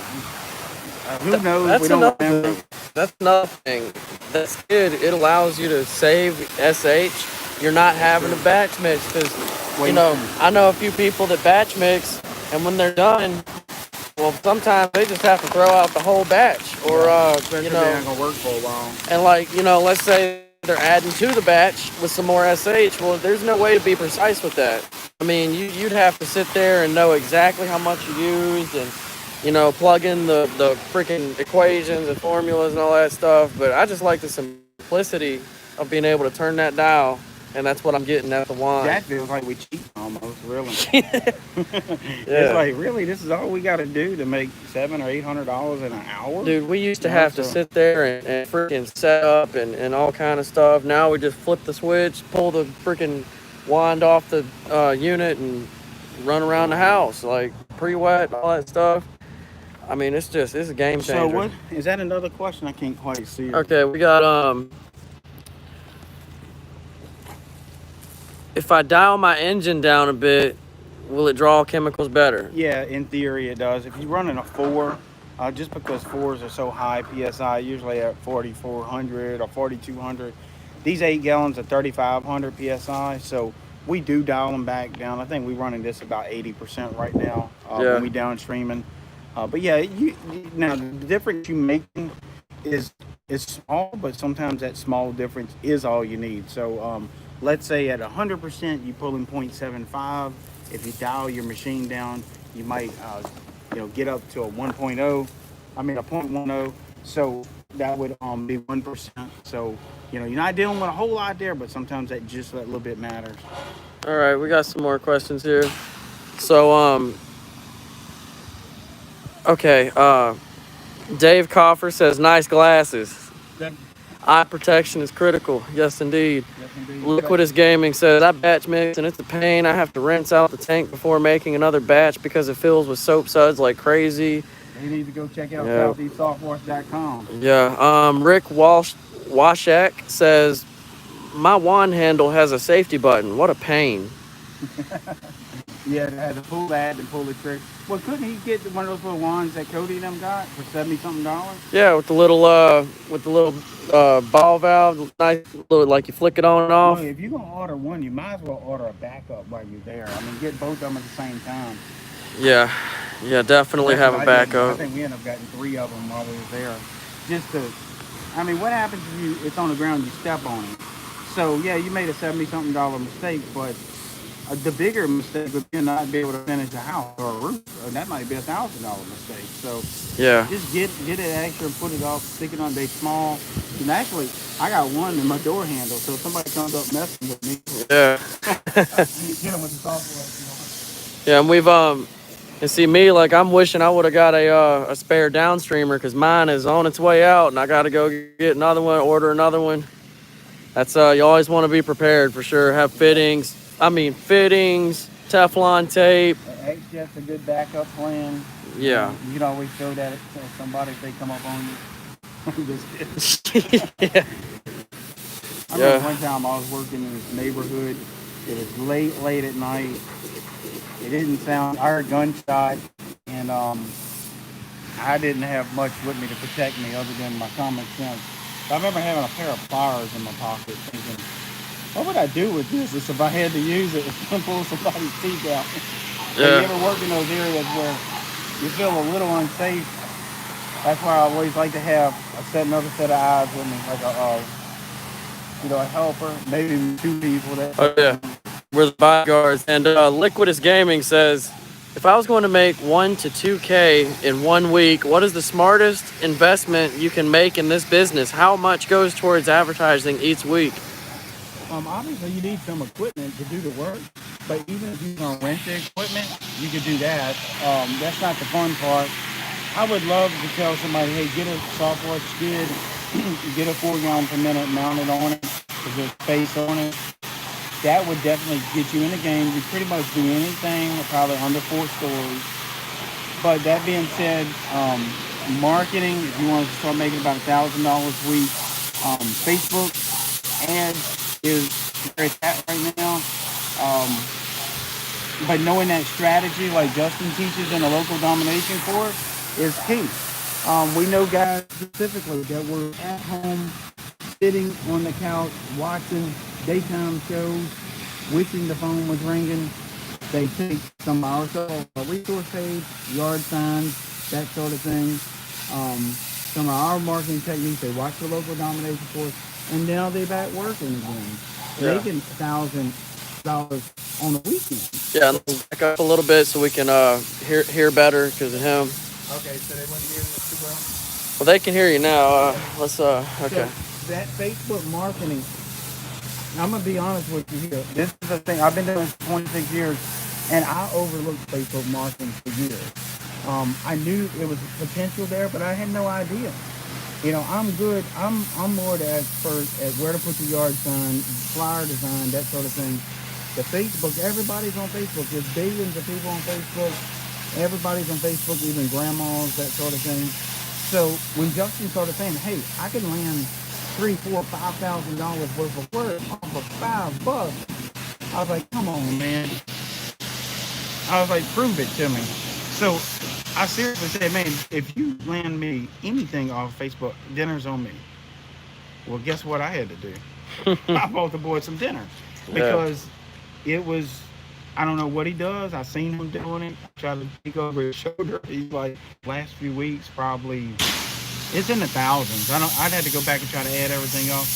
who knows? That's we don't remember. That's another thing. That skid, it allows you to save SH. You're not having to batch mix because, I know a few people that batch mix, and when they're done, well, sometimes they just have to throw out the whole batch, or they ain't gonna work for a while. And let's say they're adding to the batch with some more SH. Well, there's no way to be precise with that. I mean, you'd have to sit there and know exactly how much you used, and plug in the freaking equations and formulas and all that stuff. But I just like the simplicity of being able to turn that dial and that's what I'm getting at the wine. That feels like we cheat almost, really. Yeah. It's like, really, this is all we got to do to make $700 or $800 in an hour? Dude, we used to You know, have to so- sit there and freaking set up and all kind of stuff. Now we just flip the switch, pull the freaking wand off the unit, and run around the house like pre-wet, all that stuff. I mean, it's a game changer. So what is that? Another question I can't quite see. Okay, we got if I dial my engine down a bit, will it draw chemicals better? Yeah, in theory it does. If you're running a 4, just because 4s are so high PSI, usually at 4,400 or 4,200. These 8 gallons are 3,500 PSI, so we do dial them back down. I think we're running this about 80% right now when we downstreaming. But yeah, now the difference you making is small, but sometimes that small difference is all you need. So let's say at 100% you pull in 0.75. If you dial your machine down, you might get up to a 1.0. I mean a 0.10. So that would be 1%. So you're not dealing with a whole lot there, but sometimes that little bit matters. All right, we got some more questions here. So okay, Dave Coffer says nice glasses. Eye protection is critical. Yes, indeed. Yes, indeed. Liquidus Gaming says, I batch mix and it's a pain. I have to rinse out the tank before making another batch because it fills with soap suds like crazy. You need to go check out southeastsoftwash.com. Yeah. Rick Washak says, my wand handle has a safety button. What a pain. Yeah, they had to pull that and pull the trick. Well, couldn't he get one of those little wands that Cody and them got for $70-something? Yeah, with the little ball valve, nice little, like you flick it on and off. Well, if you're gonna order one, you might as well order a backup while you're there. I mean, get both of them at the same time. Yeah, definitely have a backup. I think we ended up getting 3 of them while we were there. I mean, what happens if it's on the ground, you step on it? So yeah, you made a $70-something mistake, but the bigger mistake would be not be able to finish a house or a roof, or that might be a $1,000 mistake. So yeah, just get it extra, put it off, stick it on. They small. And actually, I got one in my door handle, so if somebody comes up messing with me, yeah, get them with the software. yeah. And we've and see me, like I'm wishing I would have got a spare downstreamer because mine is on its way out, and I got to go get another one, order another one. That's you always want to be prepared for sure. Have fittings, Teflon tape. X-Jet's a good backup plan. Yeah. You can always throw that at somebody if they come up on you. Just kidding. Yeah. I remember one time I was working in this neighborhood. It was late at night. It didn't sound, I heard gunshot, and I didn't have much with me to protect me other than my common sense. I remember having a pair of pliers in my pocket thinking, what would I do with this if I had to use it to pull somebody's teeth out? Yeah. You ever work in those areas where you feel a little unsafe? That's why I always like to have another set of eyes with me, like a helper, maybe 2 people. Oh yeah, we're the bodyguards. And Liquidus Gaming says, if I was going to make 1 to 2K in 1 week, what is the smartest investment you can make in this business? How much goes towards advertising each week? Obviously, you need some equipment to do the work, but even if you're going to rent the equipment, you could do that. That's not the fun part. I would love to tell somebody, hey, get a software skid, get a 4 gallon per minute mounted on it, with there's space on it. That would definitely get you in the game. You pretty much do anything, probably under 4 stories. But that being said, marketing, if you want to start making about $1,000 a week, Facebook ads is where it's at right now. But knowing that strategy, like Justin teaches in a local domination course, is key. We know guys specifically that were at home, sitting on the couch, watching daytime shows, wishing the phone was ringing. They take some of our resource page, yard signs, that sort of thing. Some of our marketing techniques, they watch the local domination course, and now they're back working again. Yeah. Making $1,000 on the weekend. Yeah, let's back up a little bit so we can hear better because of him. Okay, so they wouldn't hear this too well? Well, they can hear you now. Okay. So that Facebook marketing I'm gonna be honest with you here. This is the thing. I've been doing this for 26 years, and I overlooked Facebook marketing for years. I knew it was potential there, but I had no idea. You know, I'm good. I'm more the expert at where to put the yard sign, flyer design, that sort of thing. The Facebook, everybody's on Facebook. There's billions of people on Facebook. Everybody's on Facebook, even grandmas, that sort of thing. So when Justin started saying, "Hey, I can land $3, $4, $5,000 worth of work off of $5," I was like, "Come on, man." I was like, "Prove it to me." So I seriously said, "Man, if you land me anything off Facebook, dinner's on me." Well, guess what I had to do? I bought the boy some dinner because it was, I don't know what he does. I seen him doing it. I tried to take over his shoulder. He's like, last few weeks, probably, it's in the thousands. I'd have to go back and try to add everything up,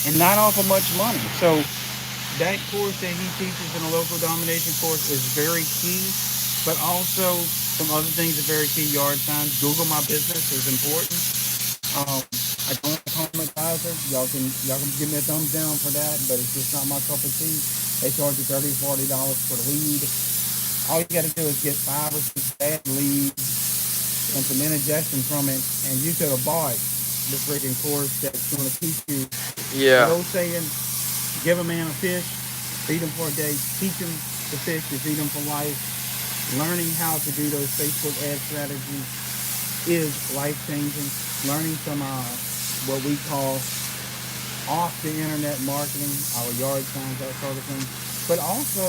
and not off of much money. So that course that he teaches in a local domination course is very key, but also some other things are very key. Yard signs. Google My Business is important. I don't home advisor. Y'all can give me a thumbs down for that, but it's just not my cup of tea. They charge you $30, $40 per lead. All you got to do is get 5 or 6 bad leads and some indigestion from it, and you could have bought the freaking course that's going to teach you. Yeah. The old saying, give a man a fish, feed him for a day, teach him to fish, you feed him for life. Learning how to do those Facebook ad strategies is life-changing. Learning some what we call off the internet marketing, our yard signs, that sort of thing. But also,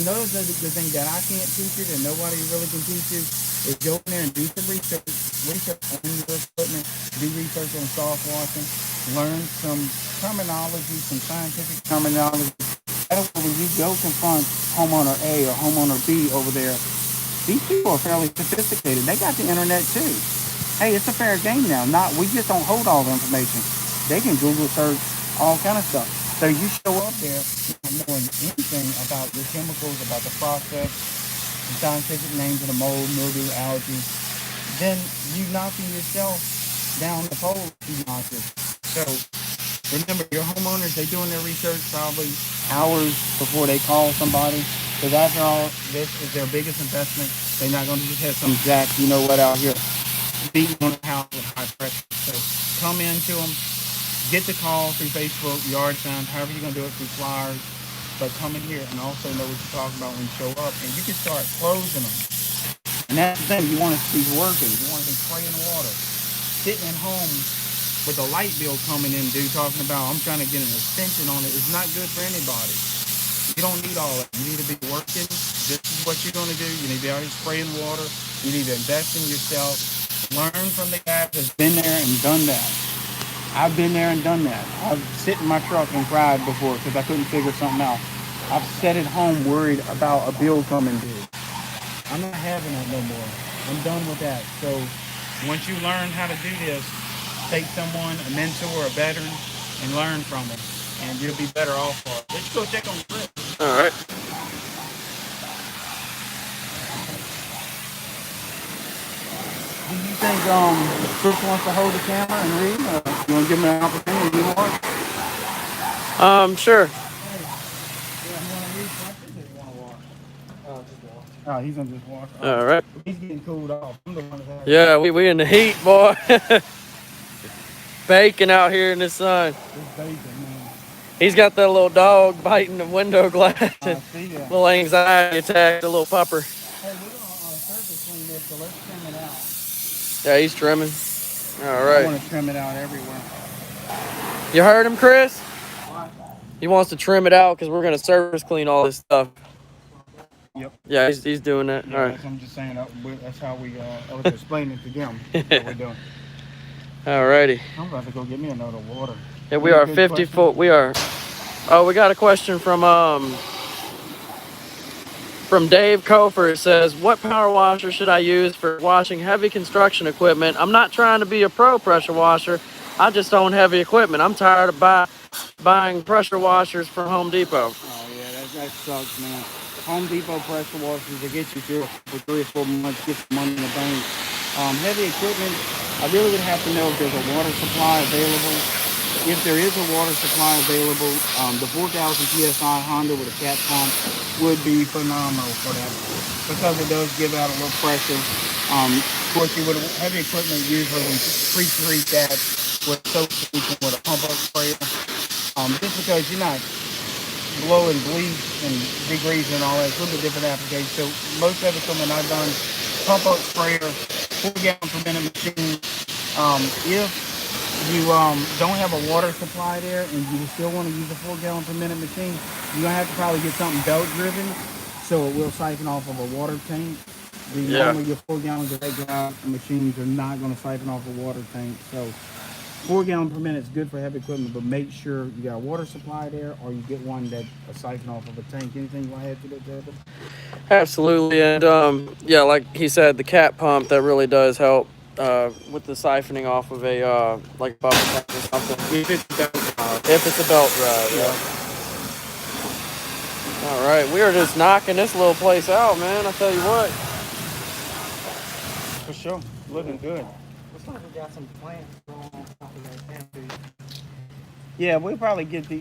another the thing that I can't teach you, that nobody really can teach you, is go in there and do some research on your equipment, do research on soft washing, learn some terminology, some scientific terminology. That way, when you go confront homeowner A or homeowner B over there, these people are fairly sophisticated. They got the internet too. Hey, it's a fair game now. We just don't hold all the information. They can Google search all kind of stuff. So you show up there not knowing anything about the chemicals, about the process, the scientific names of the mold, mildew, algae, then you knocking yourself down the pole few notches. So remember, your homeowners, they doing their research probably hours before they call somebody. Because after all, this is their biggest investment. They're not going to just have some jack, you know what, out here beating on the house with high pressure. So come into them, get the call through Facebook, yard signs, however you're going to do it, through flyers. But come in here and also know what you're talking about when you show up. And you can start closing them. And that's the thing, you want to be working. You want to be spraying water. Sitting at home with a light bill coming in, dude, talking about, I'm trying to get an extension on it, is not good for anybody. You don't need all that. You need to be working. This is what you're going to do. You need to be out here spraying water. You need to invest in yourself. Learn from the guy that's been there and done that. I've been there and done that. I've sit in my truck and cried before because I couldn't figure something out. I've sat at home worried about a bill coming due. I'm not having that no more. I'm done with that. So once you learn how to do this, take someone, a mentor, a veteran, and learn from them. And you'll be better off for it. Let's go check on the grip. All right. Do you think Chris wants to hold the camera and read? You want to give him an opportunity to do more? Sure. Hey, yeah, you want to read something or you want to walk? Just walk. Oh, he's going to just walk. All right. He's getting cooled off. I'm the one that's having Yeah, we in the heat, boy. Baking out here in the sun. It's bacon, man. He's got that little dog biting the window glass. See ya. Little anxiety attack, the little pupper. Hey, we're going to surface clean this, so let's trim it out. Yeah, he's trimming. All I right. want to trim it out everywhere. You heard him, Chris? What? He wants to trim it out because we're going to surface clean all this stuff. Yep. Yeah, he's doing that. Yeah, all right. I'm just saying that's how I was explaining it to them what we're doing. All righty. I'm about to go get me another water. Yeah, we are 50 foot. We are. Oh, we got a question from Dave Kofer. It says, what power washer should I use for washing heavy construction equipment? I'm not trying to be a pro pressure washer. I just own heavy equipment. I'm tired of buying pressure washers from Home Depot. Oh yeah, that sucks, man. Home Depot pressure washers, they get you through for 3 or 4 months, get some money in the bank. Heavy equipment, I really would have to know if there's a water supply available. if there is a water supply available, the 4,000 psi Honda with a cat pump would be phenomenal for that because it does give out a little pressure. Of course, you would heavy equipment usually we pre-treat that with soap solution with a pump up sprayer. Just because you're not blowing bleach and degreasing and all that, it's a little bit different application. So most heavy equipment I've done pump up sprayer, 4 gallon per minute machine. If you don't have a water supply there and you still want to use a 4 gallon per minute machine, you're gonna have to probably get something belt driven so it will siphon off of a water tank. Normally your 4 gallon direct drive machines are not going to siphon off a water tank. So 4 gallon per minute is good for heavy equipment, but make sure you got a water supply there or you get one that a siphon off of a tank. Anything you want to add to that, David? Absolutely, and yeah, like he said, the cat pump that really does help with the siphoning off of a like bubble tank or something. If it's a belt drive. If it's a belt drive, yeah. All right, we are just knocking this little place out, man. I tell you what. For sure, looking good. Looks like we got some plants growing on top of that canopy. Yeah, we'll probably get the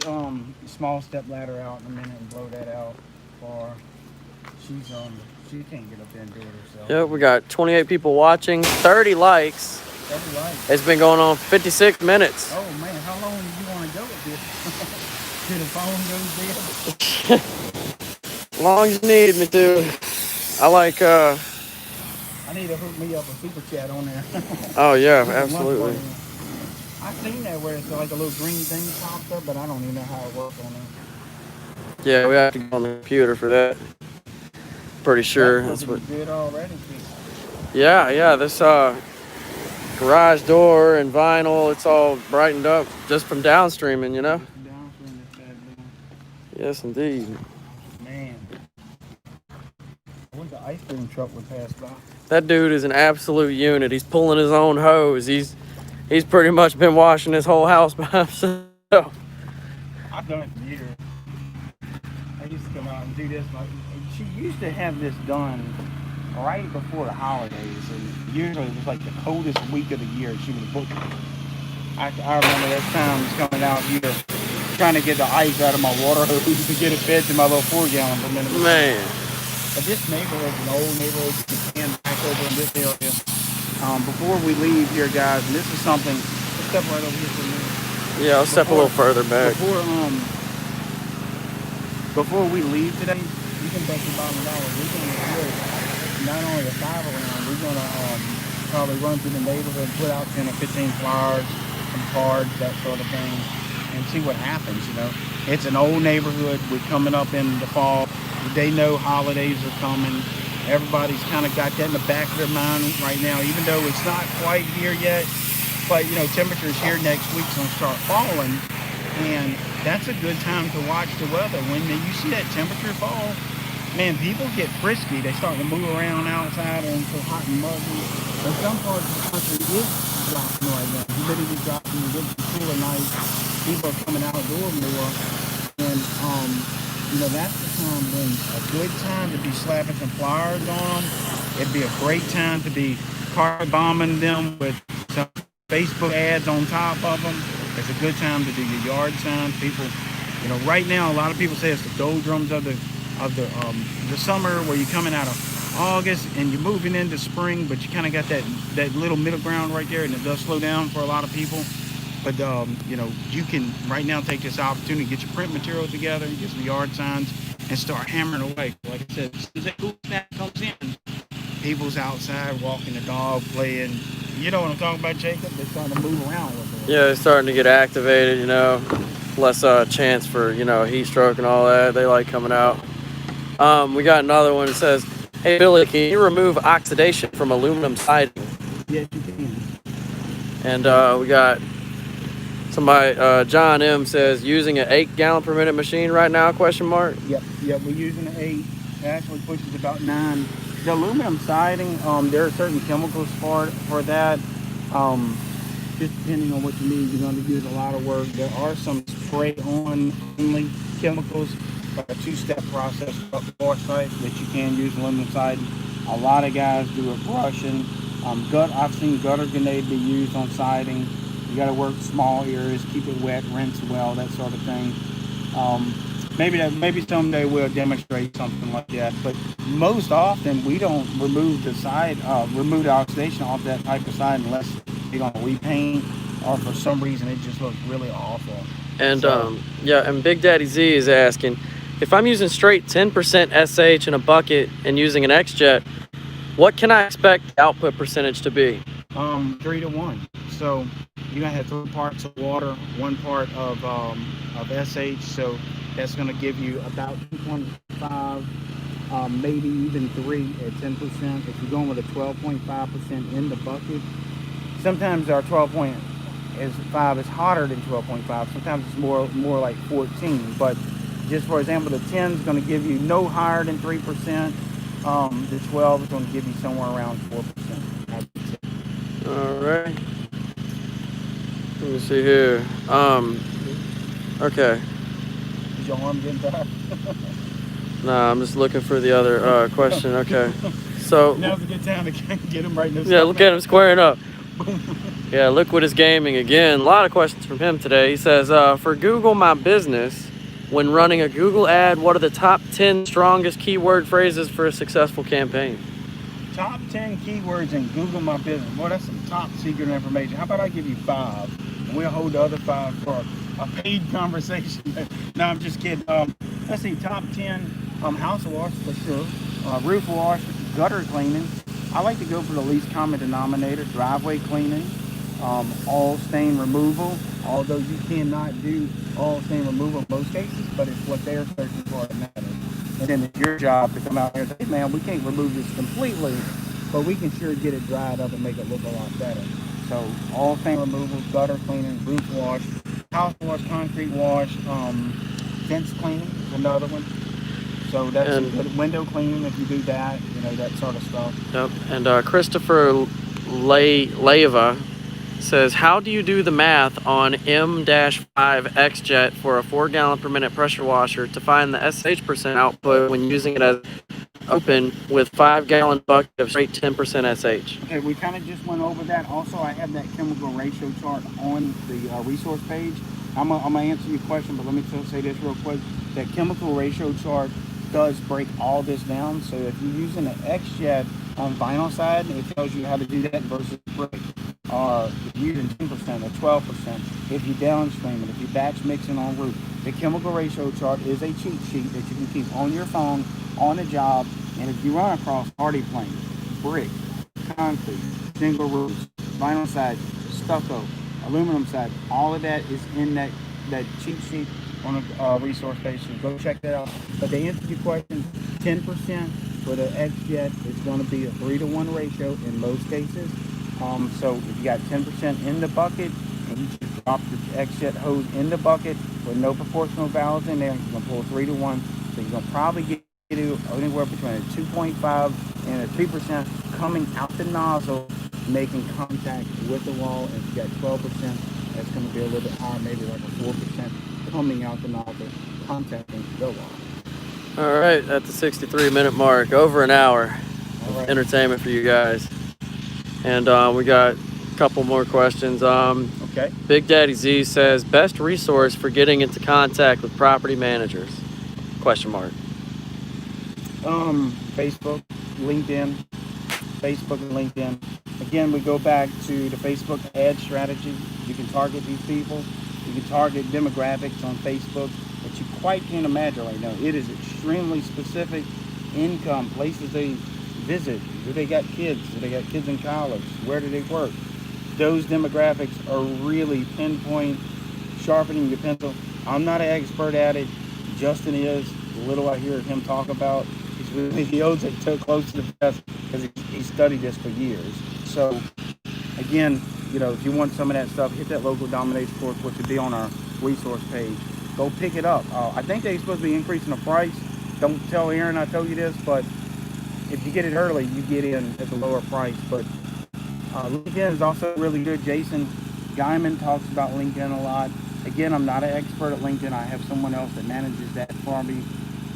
small step ladder out in a minute and blow that out for she can't get up there and do it herself. Yeah, we got 28 people watching, 30 likes. 30 likes. It's been going on 56 minutes. Oh man, how long do you want to go with this? Till the phone goes dead? As long as you need me to. I like I need to hook me up a super chat on there. Oh yeah, absolutely. I've seen that where it's like a little green thing pops up, but I don't even know how it works on there. Yeah, we have to go on the computer for that. Pretty sure that's what. Good already. Yeah. This garage door and vinyl, it's all brightened up just from downstreaming, you know. Downstream is bad. Yes, indeed. Man, I wish the ice cream truck would pass by. That dude is an absolute unit. He's pulling his own hose. He's pretty much been washing his whole house by himself. I've done it for years. I used to come out and do this. She used to have this done right before the holidays, and usually it was like the coldest week of the year. She would book. I remember that time coming out here trying to get the ice out of my water hose to get it fed to my little 4 gallon per minute. Man. But this neighborhood is an old neighborhood. You can back over in this area. Before we leave here, guys, and this is something. Let's step right over here for a minute. Yeah, I'll step a little further back. Before we leave today, you can bet your bottom dollar we're going to do not only a 5 around, we're going to probably run through the neighborhood, put out 10 or 15 flyers, some cards, that sort of thing, and see what happens. You know, it's an old neighborhood. We're coming up in the fall. They know holidays are coming. Everybody's kind of got that in the back of their mind right now, even though it's not quite here yet. But, you know, temperatures here next week's going to start falling, and that's a good time to watch the weather. When you see that temperature fall, man, people get frisky. They start to move around outside and so hot and muggy. In some parts of the country, it is dropping right now. Humidity dropping, you get some cooler nights. People are coming outdoor more, and you know, that's the time when a good time to be slapping some flowers on them. It'd be a great time to be car bombing them with some Facebook ads on top of them. It's a good time to do your yard signs. People, you know, right now a lot of people say it's the doldrums of the summer, where you're coming out of August and you're moving into spring, but you kind of got that little middle ground right there, and it does slow down for a lot of people. But you know, you can right now take this opportunity, get your print material together, get some yard signs, and start hammering away. Like I said, as soon as that cool snap comes in, people's outside walking the dog, playing. You know what I'm talking about, Jacob? They're starting to move around with it. Yeah, they're starting to get activated, you know. Less chance for, you know, heat stroke and all that. They like coming out. We got another one that says, "Hey Billy, can you remove oxidation from aluminum siding?" Yes, you can. And we got somebody, John M says, "Using an 8 gallon per minute machine right now, question mark?" Yep, we're using an 8. It actually pushes about 9. The aluminum siding, there are certain chemicals for that. Just depending on what you need, you're going to use a lot of work. There are some spray-on only chemicals, like a 2-step process for site that you can use aluminum siding. A lot of guys do it brushing. I've seen gutter grenade be used on siding. You got to work small areas, keep it wet, rinse well, that sort of thing. Maybe someday we'll demonstrate something like that. But most often we don't remove remove the oxidation off that type of side unless you're gonna repaint or for some reason it just looks really awful. And yeah, and Big Daddy Z is asking, if I'm using straight 10% SH in a bucket and using an X-Jet, what can I expect the output percentage to be? 3 to 1. So you're gonna have 3 parts of water, 1 part of SH. So that's gonna give you about 2.5, maybe even 3 at 10%. If you're going with a 12.5% in the bucket, sometimes our 12.5 is hotter than 12.5. Sometimes it's more like 14. But just for example, the 10 is going to give you no higher than 3%. The 12 is going to give you somewhere around 4%. All right. Let me see here. Okay. Is your arm getting tired? Nah, I'm just looking for the other question. Okay. So now's a good time to get him right in the yeah, look at him squaring up. Yeah, Liquid is gaming again. A lot of questions from him today. He says, for Google My Business, when running a Google ad, what are the top 10 strongest keyword phrases for a successful campaign? Top 10 keywords in Google My Business. Boy, that's some top secret information. How about I give you 5? And we'll hold the other 5 for a paid conversation. No, I'm just kidding. Let's see, top 10 house wash for sure. Roof wash, gutter cleaning. I like to go for the least common denominator, driveway cleaning, all stain removal, although you cannot do all stain removal in most cases, but it's what they're searching for that matters. And then it's your job to come out here and say, hey man, we can't remove this completely, but we can sure get it dried up and make it look a lot better. So all stain removal, gutter cleaning, roof wash, house wash, concrete wash, fence cleaning is another one. So that's good. Window cleaning if you do that, that sort of stuff. Yep. And Christopher Leva says, how do you do the math on M-5 X-Jet for a 4 gallon per minute pressure washer to find the SH percent output when using it as open with 5 gallon bucket of straight 10% SH? Okay, we kind of just went over that. Also, I have that chemical ratio chart on the resource page. I'm gonna answer your question, but let me just say this real quick. That chemical ratio chart does break all this down. So if you're using an X-Jet on vinyl side, it tells you how to do that versus brick. Or if you're using 10% or 12%, if you downstream it, if you batch mixing on roof. The chemical ratio chart is a cheat sheet that you can keep on your phone, on the job, and if you run across hardy plank, brick, concrete, single roofs, vinyl side, stucco, aluminum side, all of that is in that cheat sheet on a resource page, so go check that out. But to answer your question, 10% for the X-Jet is going to be a 3 to 1 ratio in most cases. So if you got 10% in the bucket and you just drop the X-Jet hose in the bucket with no proportional valves in there, you're going to pull 3 to 1. So you're going to probably get anywhere between a 2.5 and a 3% coming out the nozzle, making contact with the wall. And if you got 12%, that's going to be a little bit higher, maybe like a 4% coming out the nozzle, contacting the wall. All right, at the 63-minute mark, over an hour of entertainment for you guys. And we got a couple more questions. Okay. Big Daddy Z says, best resource for getting into contact with property managers? Question mark. Facebook, LinkedIn, Facebook and LinkedIn. Again, we go back to the Facebook ad strategy. You can target these people. You can target demographics on Facebook that you quite can't imagine right now. It is extremely specific income, places they visit. Do they got kids? Do they got kids in college? Where do they work? Those demographics are really pinpoint, sharpening your pencil. I'm not an expert at it. Justin is. The little I hear him talk about, he holds it close to the vest because he studied this for years. So again, if you want some of that stuff, hit that local domination course, which would be on our resource page. Go pick it up. I think they're supposed to be increasing the price. Don't tell Aaron I told you this, but if you get it early, you get in at the lower price. But LinkedIn is also really good. Jason Guyman talks about LinkedIn a lot. Again, I'm not an expert at LinkedIn. I have someone else that manages that for me.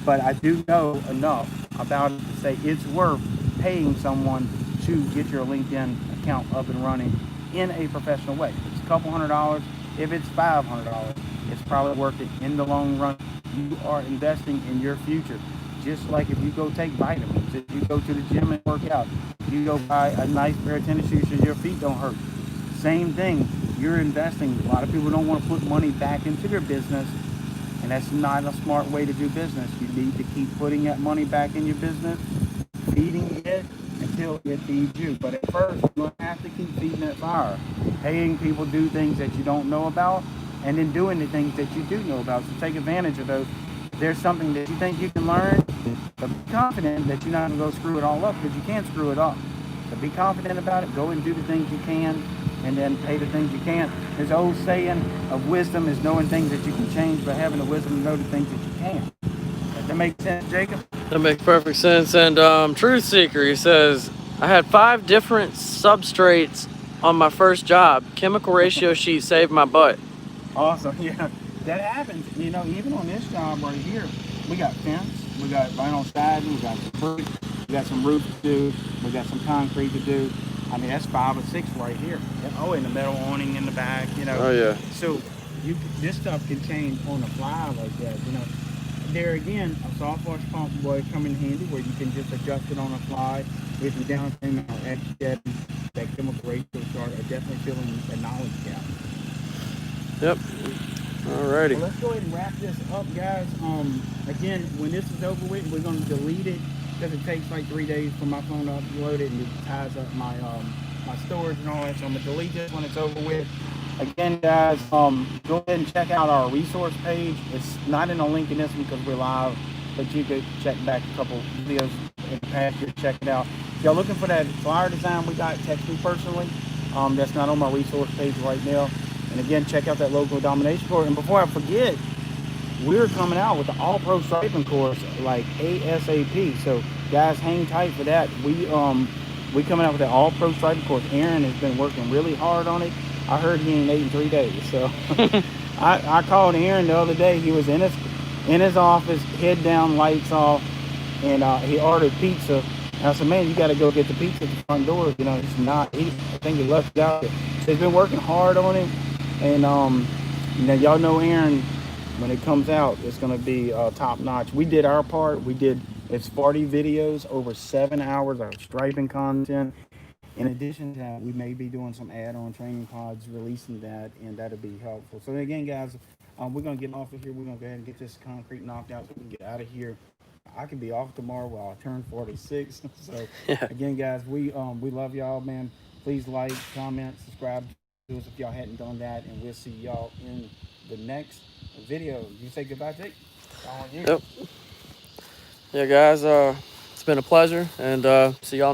But I do know enough about it to say it's worth paying someone to get your LinkedIn account up and running in a professional way. If it's a couple $100, if it's $500, it's probably worth it in the long run. You are investing in your future. Just like if you go take vitamins, if you go to the gym and work out, if you go buy a nice pair of tennis shoes so your feet don't hurt. Same thing, you're investing. A lot of people don't want to put money back into their business, and that's not a smart way to do business. You need to keep putting that money back in your business, feeding it until it feeds you. But at first, you're going to have to keep feeding that fire, paying people to do things that you don't know about, and then doing the things that you do know about. So take advantage of those. If there's something that you think you can learn, but be confident that you're not going to go screw it all up, because you can't screw it up. So be confident about it. Go and do the things you can, and then pay the things you can't. There's an old saying of wisdom is knowing things that you can change, but having the wisdom to know the things that you can't. Does that make sense, Jacob? That makes perfect sense. And Truth Seeker, he says, I had 5 different substrates on my first job. Chemical ratio sheet saved my butt. Awesome. Yeah, that happens. You know, even on this job right here, we got fence, we got vinyl siding, we got some brick, we got some roof to do, we got some concrete to do. I mean, that's 5 or 6 right here. Oh, and the metal awning in the back, you know. Oh, yeah. So this stuff can change on the fly like that, you know. There again, a soft wash pump would come in handy where you can just adjust it on the fly. If you're downstream or that chemical ratio chart, are definitely filling a knowledge gap. Yep. Alrighty. Well, let's go ahead and wrap this up, guys. Again, when this is over with, we're going to delete it because it takes like 3 days for my phone to upload it, and it ties up my my storage and all that. So I'm gonna delete this when it's over with. Again, guys, go ahead and check out our resource page. It's not in a link in this one because we're live, but you could check back a couple videos in the past year, check it out. If y'all looking for that flyer design we got, text me personally. That's not on my resource page right now. And again, check out that local domination course. And before I forget, we're coming out with the all-pro striping course like ASAP. So guys, hang tight for that. We coming out with the all-pro striping course. Aaron has been working really hard on it. I heard he ain't ate in 3 days. So I called Aaron the other day. He was in his office, head down, lights off, and he ordered pizza. And I said, man, you got to go get the pizza at the front door. You know, he's not eating. I think he left it out there. So he's been working hard on it. And you know, y'all know Aaron, when it comes out, it's going to be top notch. We did our part. It's 40 videos, over 7 hours of striping content. In addition to that, we may be doing some add-on training pods, releasing that, and that'll be helpful. So again, guys, we're going to get off of here. We're going to go ahead and get this concrete knocked out so we can get out of here. I could be off tomorrow while I turn 46. So again, guys, we love y'all, man. Please like, comment, subscribe to us if y'all hadn't done that, and we'll see y'all in the next video. You say goodbye, Jake? Yep. Yeah, guys, it's been a pleasure, and see y'all next